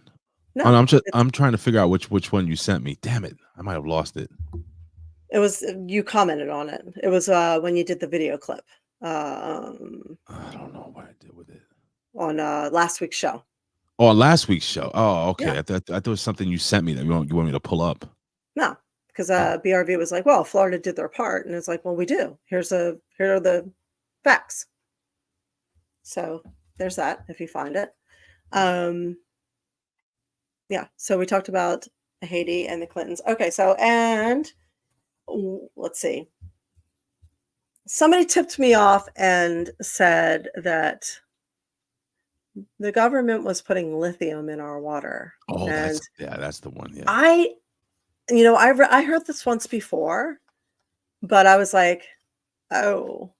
S1: Oh,
S3: no,
S1: no,
S3: it's,
S1: I'm trying to figure out which one you sent me. Damn it. I might have lost it.
S3: it was, you commented on it. It was when you did the video clip
S1: I don't know what I did with it.
S3: on last week's show.
S1: Oh, on last week's show. Oh, okay.
S3: Yeah.
S1: I thought it was something you sent me that you want me to pull up.
S3: No, because
S1: Oh.
S3: BRV was like, well, Florida did their part. And it's like, well, we do. Here are the facts. So there's that if you find it. Yeah. So we talked about Haiti and the Clintons. Okay, so and let's see. Somebody tipped me off and said that the government was putting lithium in our water.
S1: Oh,
S3: And
S1: that's the one. Yeah.
S3: I heard this once before, but I was like, oh,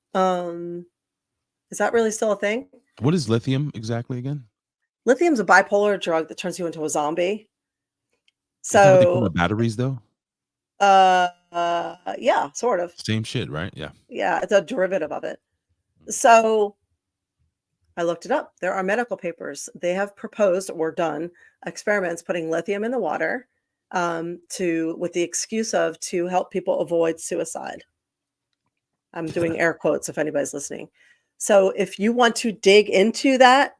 S3: is that really still a thing?
S1: What is lithium exactly again?
S3: Lithium's a bipolar drug that turns you into a zombie.
S1: Is that what they call the
S3: So,
S1: batteries though?
S3: yeah, sort of.
S1: Same shit, right? Yeah.
S3: Yeah, it's a derivative of it. So I looked it up. There are medical papers. They have proposed or done experiments putting lithium in the water with the excuse of to help people avoid suicide. I'm doing air quotes if anybody's listening. So if you want to dig into that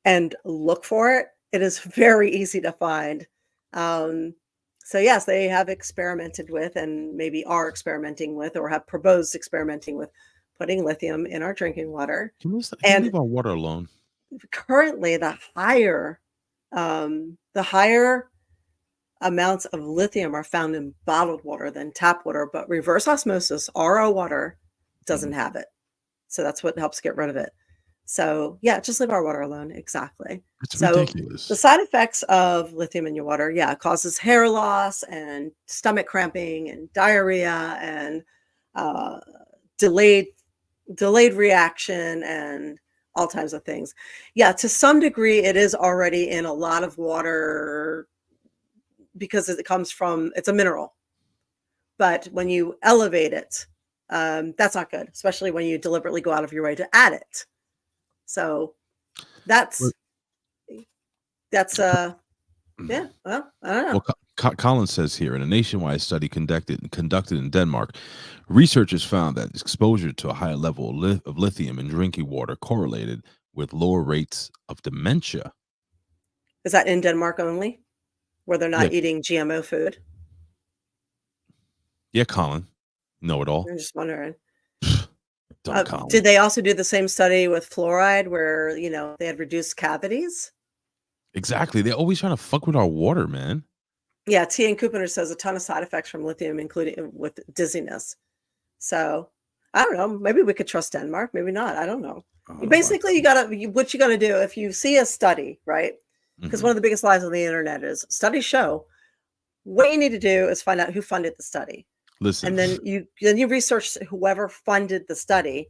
S3: and look for it, it is very easy to find. So yes, they have experimented with and maybe are experimenting with or have proposed experimenting with putting lithium in our drinking water.
S1: Can we
S3: And
S1: leave our water alone?
S3: currently the higher amounts of lithium are found in bottled water than tap water, but reverse osmosis, RO water, doesn't have it. So that's what helps get rid of it. So yeah, just leave our water alone. Exactly.
S1: It's
S3: So
S1: ridiculous.
S3: the side effects of lithium in your water, yeah, it causes hair loss and stomach cramping and diarrhea and delayed reaction and all kinds of things. Yeah, to some degree, it is already in a lot of water because it's a mineral. But when you elevate it, that's not good, especially when you deliberately go out of your way to add it. So that's yeah. Well, I don't know.
S1: Well, Collins says here, in a nationwide study conducted in Denmark, researchers found that exposure to a higher level of lithium in drinking water correlated with lower rates of dementia.
S3: Is that in Denmark only, where they're not eating GMO food?
S1: Yeah, Colin, know it all.
S3: I'm just wondering.
S1: Colin.
S3: Did they also do the same study with fluoride, where they had reduced cavities?
S1: Exactly. They're always trying to fuck with our water, man.
S3: Yeah, T. and Kupiner says a ton of side effects from lithium, including with dizziness. So I don't know. Maybe we could trust Denmark. Maybe not. I don't know. Basically, what you gotta do if you see a study, right? Because one of the biggest lies on the internet is studies show. What you need to do is find out who funded the study.
S1: Listen,
S3: and then you research whoever funded the study,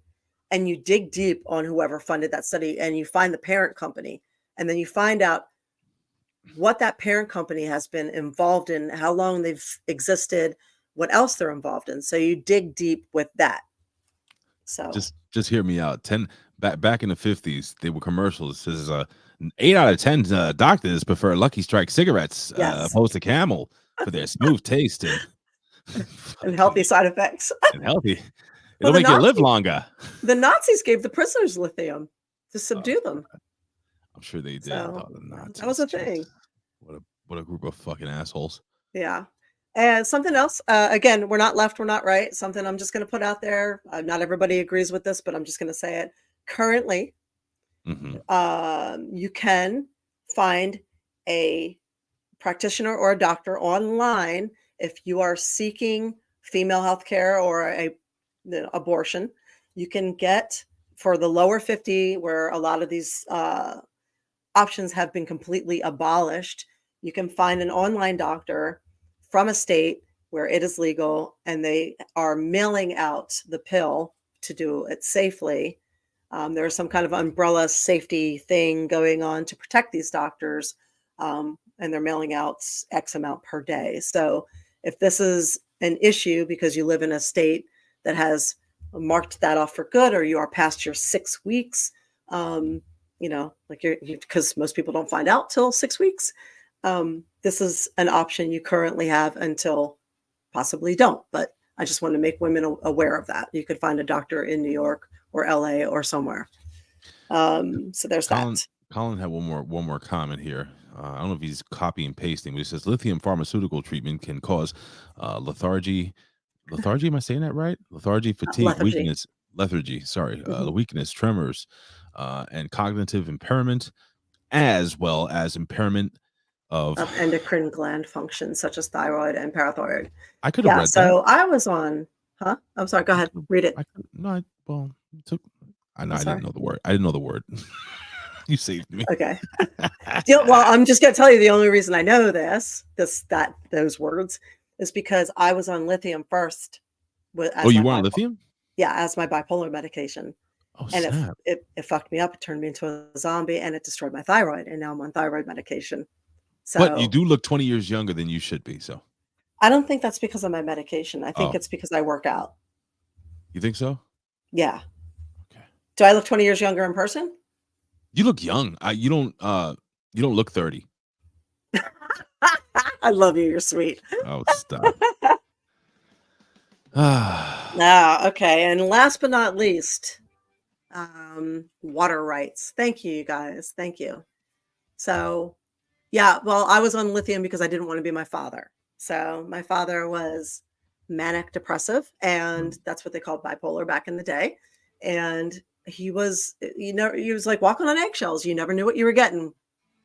S3: and you dig deep on whoever funded that study, and you find the parent company, and then you find out what that parent company has been involved in, how long they've existed, what else they're involved in. So you dig deep with that. So
S1: just hear me out. Back in the 50s, they were commercials. This is 8 out of 10 doctors prefer Lucky Strike cigarettes opposed to Camel for their smooth taste
S3: and healthy side effects.
S1: And healthy. It'll make you live longer.
S3: The Nazis gave the prisoners lithium to subdue them.
S1: I'm sure they did.
S3: So, that was a thing.
S1: What a group of fucking assholes.
S3: Yeah. And something else, again, we're not left, we're not right. Something I'm just going to put out there. Not everybody agrees with this, but I'm just going to say it. Currently, you can find a practitioner or a doctor online if you are seeking female health care or abortion. You can get, for the lower 50, where a lot of these options have been completely abolished, you can find an online doctor from a state where it is legal, and they are mailing out the pill to do it safely. There's some kind of umbrella safety thing going on to protect these doctors, and they're mailing out X amount per day. So if this is an issue because you live in a state that has marked that off for good, or you are past your 6 weeks, because most people don't find out till 6 weeks, this is an option you currently have until possibly don't. But I just want to make women aware of that. You could find a doctor in New York or LA or somewhere. So there's that.
S1: Colin had one more comment here. I don't know if he's copy and pasting, but he says lithium pharmaceutical treatment can cause lethargy. Lethargy, am I saying that right? Lethargy, fatigue, weakness, lethargy. Sorry, weakness, tremors, and cognitive impairment, as well as impairment
S3: of endocrine gland functions such as thyroid and parathyroid.
S1: I could have read that.
S3: So I was on, I'm sorry, go ahead, read it.
S1: I didn't know the word. I didn't know the word. You saved me.
S3: Okay. Well, I'm just going to tell you the only reason I know those words is because I was on lithium first.
S1: You were on lithium?
S3: Yeah, as my bipolar medication.
S1: Oh,
S3: and
S1: snap.
S3: it fucked me up. It turned me into a zombie, and it destroyed my thyroid. And now I'm on thyroid medication. So,
S1: but you do look 20 years younger than you should be. So
S3: I don't think that's because of my medication. I think it's because I work out.
S1: You think so?
S3: Yeah. Okay. Do I look 20 years younger in person?
S1: You look young. You don't look 30.
S3: I love you. You're sweet.
S1: Oh, stop.
S3: Okay. And last but not least, water rights. Thank you, you guys. Thank you. So, yeah, well, I was on lithium because I didn't want to be my father. So my father was manic depressive, and that's what they called bipolar back in the day. And he was, he was like walking on eggshells. You never knew what you were getting.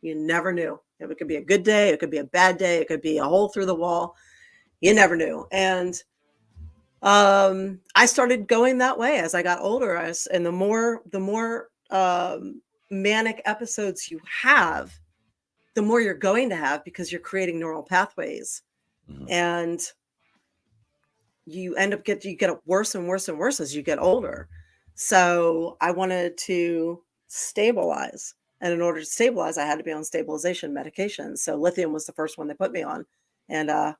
S3: You never knew. It could be a good day. It could be a bad day. It could be a hole through the wall. You never knew. And I started going that way as I got older. And the more manic episodes you have, the more you're going to have, because you're creating neural pathways. Mm-hmm. And you end up you get worse and worse and worse as you get older. So I wanted to stabilize. And in order to stabilize, I had to be on stabilization medication. So lithium was the first one they put me on. And I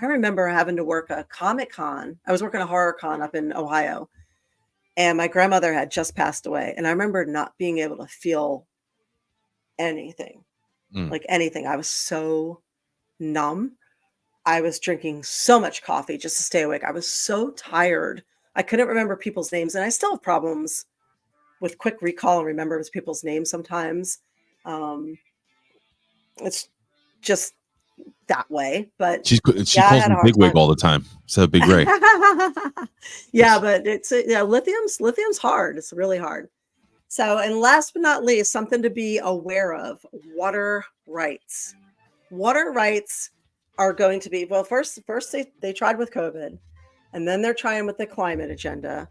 S3: remember having to work a Comic-Con. I was working a horror con up in Ohio. And my grandmother had just passed away. And I remember not being able to feel anything. Like anything. I was so numb. I was drinking so much coffee just to stay awake. I was so tired. I couldn't remember people's names. And I still have problems with quick recall and remembering people's names sometimes. It's just that way. But
S1: she calls me Bigwig all the time. So Big Ray.
S3: Yeah, but lithium's hard. It's really hard. So, and last but not least, something to be aware of: water rights. Water rights are going to be, well, first they tried with COVID, and then they're trying with the climate agenda.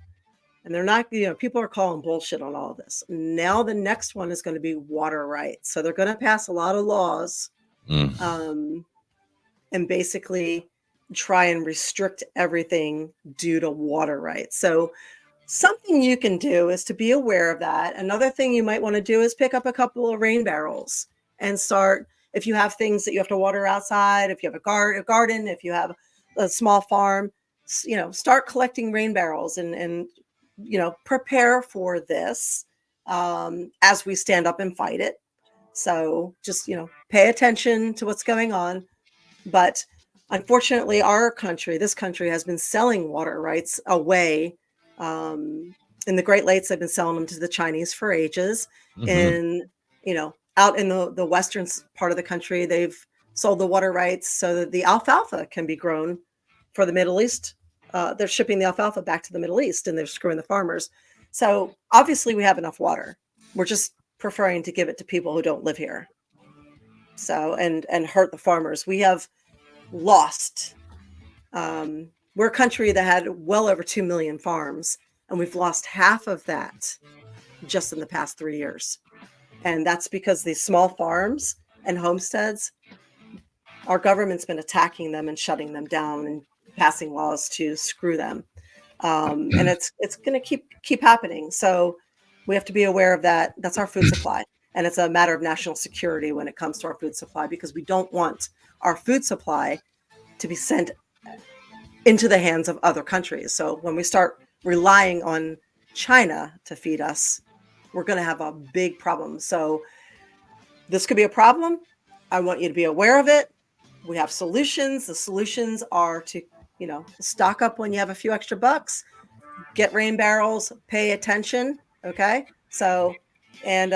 S3: And they're not, people are calling bullshit on all of this. Now the next one is going to be water rights. So they're going to pass a lot of laws and basically try and restrict everything due to water rights. So something you can do is to be aware of that. Another thing you might want to do is pick up a couple of rain barrels and start, if you have things that you have to water outside, if you have a garden, if you have a small farm, start collecting rain barrels and prepare for this as we stand up and fight it. So just, pay attention to what's going on. But unfortunately, this country has been selling water rights away. In the Great Lakes, they've been selling them to the Chinese for ages. And, out in the western part of the country, they've sold the water rights so that the alfalfa can be grown for the Middle East. They're shipping the alfalfa back to the Middle East, and they're screwing the farmers. So obviously we have enough water. We're just preferring to give it to people who don't live here. So, and hurt the farmers. We have lost, we're a country that had well over 2 million farms, and we've lost half of that just in the past 3 years. And that's because these small farms and homesteads, our government's been attacking them and shutting them down and passing laws to screw them. And it's going to keep happening. So we have to be aware of that. That's our food supply. And it's a matter of national security when it comes to our food supply, because we don't want our food supply to be sent into the hands of other countries. So when we start relying on China to feed us, we're going to have a big problem. So this could be a problem. I want you to be aware of it. We have solutions. The solutions are to, stock up when you have a few extra bucks, get rain barrels, pay attention. Okay. So, and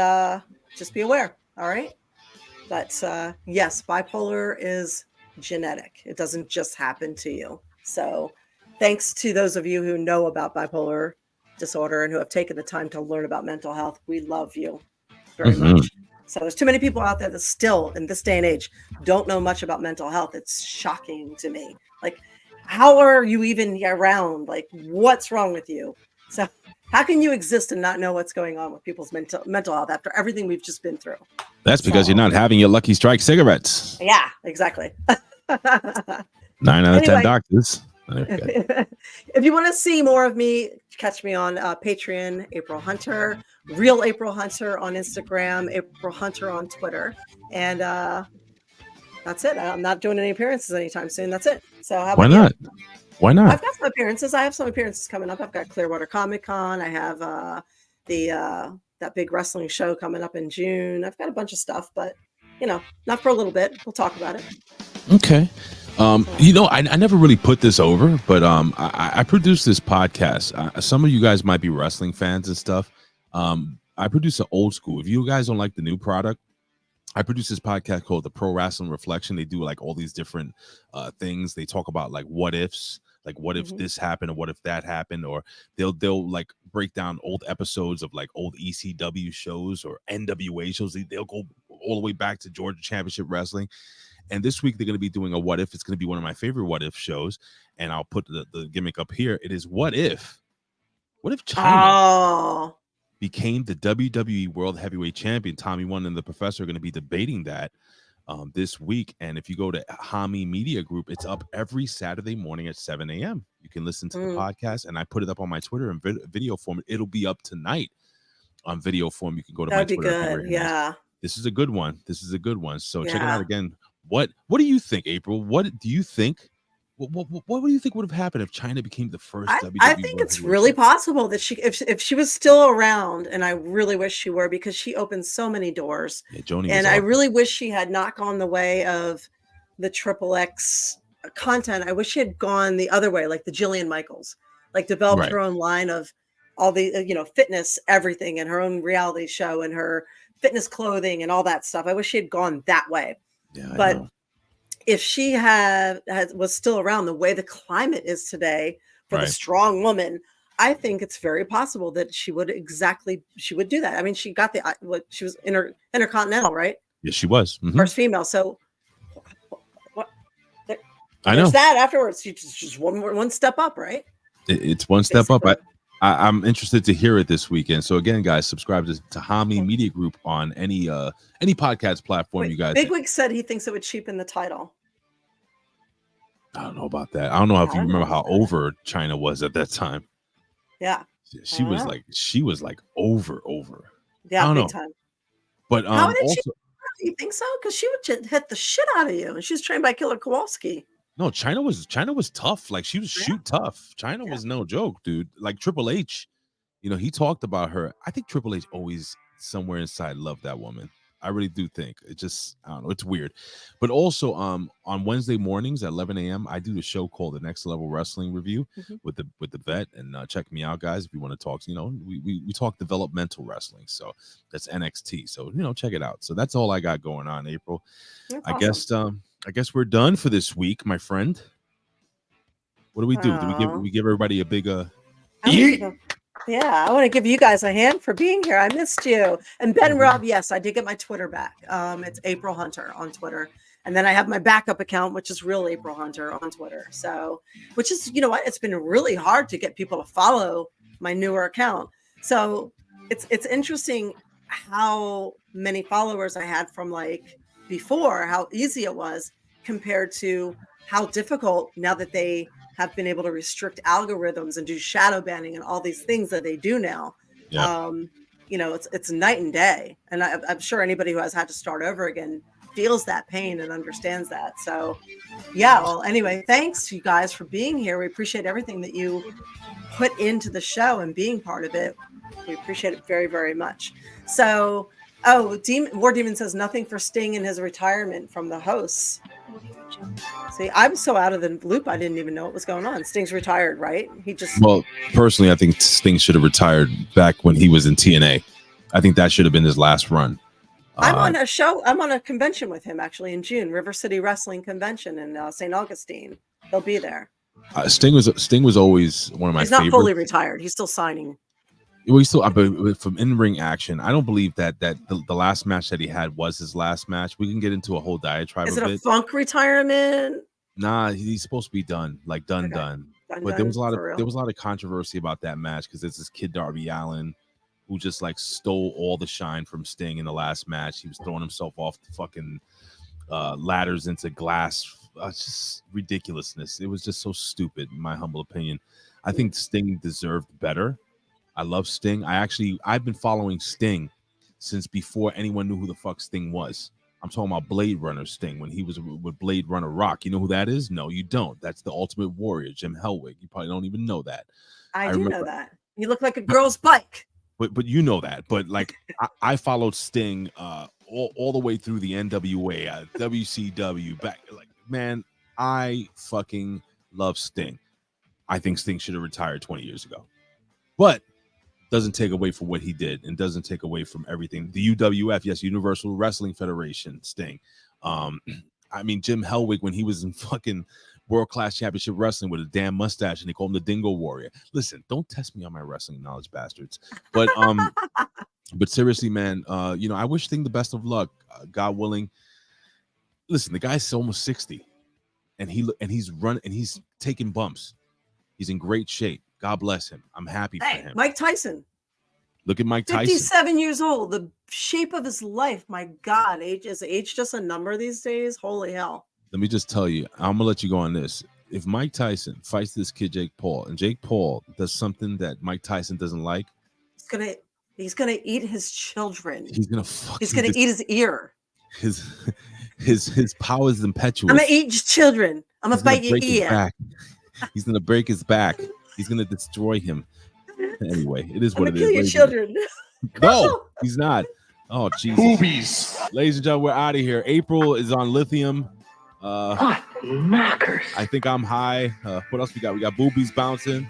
S3: just be aware. All right. But yes, bipolar is genetic. It doesn't just happen to you. So thanks to those of you who know about bipolar disorder and who have taken the time to learn about mental health. We love you very much. So there's too many people out there that still, in this day and age, don't know much about mental health. It's shocking to me. Like, how are you even around? Like, what's wrong with you? So how can you exist and not know what's going on with people's mental health after everything we've just been through?
S1: That's because you're not having your Lucky Strike cigarettes.
S3: Yeah, exactly.
S1: 9 out of 10 doctors. Okay.
S3: If you want to see more of me, catch me on Patreon, April Hunter, Real April Hunter on Instagram, April Hunter on Twitter. And that's it. I'm not doing any appearances anytime soon. That's it. So how about
S1: Why not?
S3: you?
S1: Why not?
S3: I've got some appearances. I have some appearances coming up. I've got Clearwater Comic Con. I have that big wrestling show coming up in June. I've got a bunch of stuff, but not for a little bit. We'll talk about it.
S1: Okay. I never really put this over, but I produced this podcast. Some of you guys might be wrestling fans and stuff. I produce an old school. If you guys don't like the new product, I produce this podcast called The Pro Wrestling Reflection. They do like all these different things. They talk about like what ifs, like what if this happened or what if that happened, or they'll like break down old episodes of like old ECW shows or NWA shows. They'll go all the way back to Georgia Championship Wrestling. And this week they're going to be doing a what if. It's going to be one of my favorite what if shows. And I'll put the gimmick up here. It is what if China became the WWE World Heavyweight Champion. Tommy One and the Professor are going to be debating that this week. And if you go to Hami Media Group, it's up every Saturday morning at 7 a.m. You can listen to the podcast, and I put it up on my Twitter in video form. It'll be up tonight on video form. You can go to
S3: That'd
S1: my Twitter.
S3: That'd be good. Yeah.
S1: This is a good one. So check it out again. What do you think, April? What do you think? What do you think would have happened if China became the first WWE?
S3: I think it's really possible that if she was still around, and I really wish she were, because she opened so many doors.
S1: Yeah, Joni,
S3: and I really wish she had not gone the way of the XXX content. I wish she had gone the other way, like the Jillian Michaels, like developed her own line of all the fitness, everything, and her own reality show and her fitness clothing and all that stuff. I wish she had gone that way. Yeah, but if she was still around the way the climate is today for the strong woman, I think it's very possible that she would do that. I mean, she got she was intercontinental, right?
S1: Yes, she was.
S3: First female. So what?
S1: I know
S3: that afterwards, she just one step up, right?
S1: It's one step up. I'm interested to hear it this weekend. So again, guys, subscribe to Hami Media Group on any podcast platform. You guys.
S3: Bigwig said he thinks it would cheapen the title.
S1: I don't know about that. I don't know if you remember how over China was at that time.
S3: Yeah,
S1: she was like over.
S3: Yeah,
S1: I don't
S3: big
S1: know.
S3: time.
S1: But
S3: how did she? You think so? Because she would just hit the shit out of you, and she was trained by Killer Kowalski.
S1: No, China was tough. Like she was shoot tough. China was no joke, dude. Like Triple H, he talked about her. I think Triple H always somewhere inside loved that woman. I really do think it just, I don't know. It's weird. But also on Wednesday mornings at 11 a.m., I do a show called The Next Level Wrestling Review with the vet. And check me out, guys, if you want to talk. We talk developmental wrestling. So that's NXT. So, check it out. So that's all I got going on, April. That's awesome. I guess we're done for this week, my friend. What do we do? Do we give everybody a big
S3: Yeah, I want to give you guys a hand for being here. I missed you. And Ben Rob, yes, I did get my Twitter back. It's April Hunter on Twitter. And then I have my backup account, which is Real April Hunter on Twitter. So, which is, it's been really hard to get people to follow my newer account. So it's interesting how many followers I had from like before, how easy it was compared to how difficult now that they have been able to restrict algorithms and do shadow banning and all these things that they do now. Yeah. It's night and day. And I'm sure anybody who has had to start over again feels that pain and understands that. So yeah, well, anyway, thanks you guys for being here. We appreciate everything that you put into the show and being part of it. We appreciate it very, very much. So, War Demon says nothing for Sting in his retirement from the hosts. See, I'm so out of the loop. I didn't even know what was going on. Sting's retired, right? Well,
S1: personally, I think Sting should have retired back when he was in TNA. I think that should have been his last run.
S3: I'm on a show. I'm on a convention with him actually in June, River City Wrestling Convention in St. Augustine. He'll be there.
S1: Sting was always one of my favorites.
S3: He's not fully retired. He's still signing.
S1: We still, from in-ring action, I don't believe that the last match that he had was his last match. We can get into a whole diatribe.
S3: Is
S1: of
S3: it a Funk retirement?
S1: Nah, he's supposed to be done, like done. But there was a lot of controversy about that match because there's this kid Darby Allin who just like stole all the shine from Sting in the last match. He was throwing himself off the fucking ladders into glass. Just ridiculousness. It was just so stupid, in my humble opinion. I think Sting deserved better. I love Sting. I've been following Sting since before anyone knew who the fuck Sting was. I'm talking about Blade Runner Sting when he was with Blade Runner Rock. You know who that is? No, you don't. That's the Ultimate Warrior, Jim Hellwig. You probably don't even know that.
S3: I do know that. You look like a girl's bike.
S1: But you know that. But like I followed Sting all the way through the NWA, WCW, back. Like, man, I fucking love Sting. I think Sting should have retired 20 years ago. But doesn't take away from what he did and doesn't take away from everything. The UWF, yes, Universal Wrestling Federation, Sting. I mean, Jim Hellwig, when he was in fucking World Class Championship Wrestling with a damn mustache and they call him the Dingo Warrior. Listen, don't test me on my wrestling knowledge, bastards. But but seriously, man, I wish Sting the best of luck. God willing. Listen, the guy's almost 60 and he's taking bumps. He's in great shape. God bless him. I'm happy for him.
S3: Mike Tyson.
S1: Look at Mike Tyson.
S3: 57 years old. The shape of his life. My God, is age just a number these days? Holy hell.
S1: Let me just tell you, I'm gonna let you go on this. If Mike Tyson fights this kid Jake Paul, and Jake Paul does something that Mike Tyson doesn't like,
S3: he's gonna eat his children.
S1: He's gonna
S3: eat his ear.
S1: His power is impetuous.
S3: I'm gonna eat your children. I'm gonna bite your ear.
S1: He's gonna break his back. He's gonna destroy him. Anyway, it is what it is.
S3: Kill your children.
S1: No, he's not. Oh, Jesus.
S6: Boobies.
S1: Ladies and gentlemen, we're out of here. April is on lithium.
S2: Knockers.
S1: I think I'm high. What else we got? We got boobies bouncing.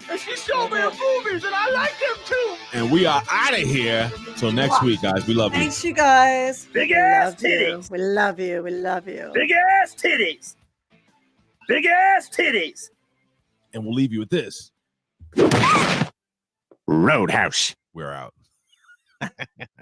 S6: And she showed me her boobies, and I like them too.
S1: And we are out of here. Till next week, guys. We love you.
S3: Thanks, you guys.
S6: Big ass titties.
S3: We love you. We love you.
S6: Big ass titties. Big ass titties.
S1: And we'll leave you with this.
S6: Roadhouse.
S1: We're out.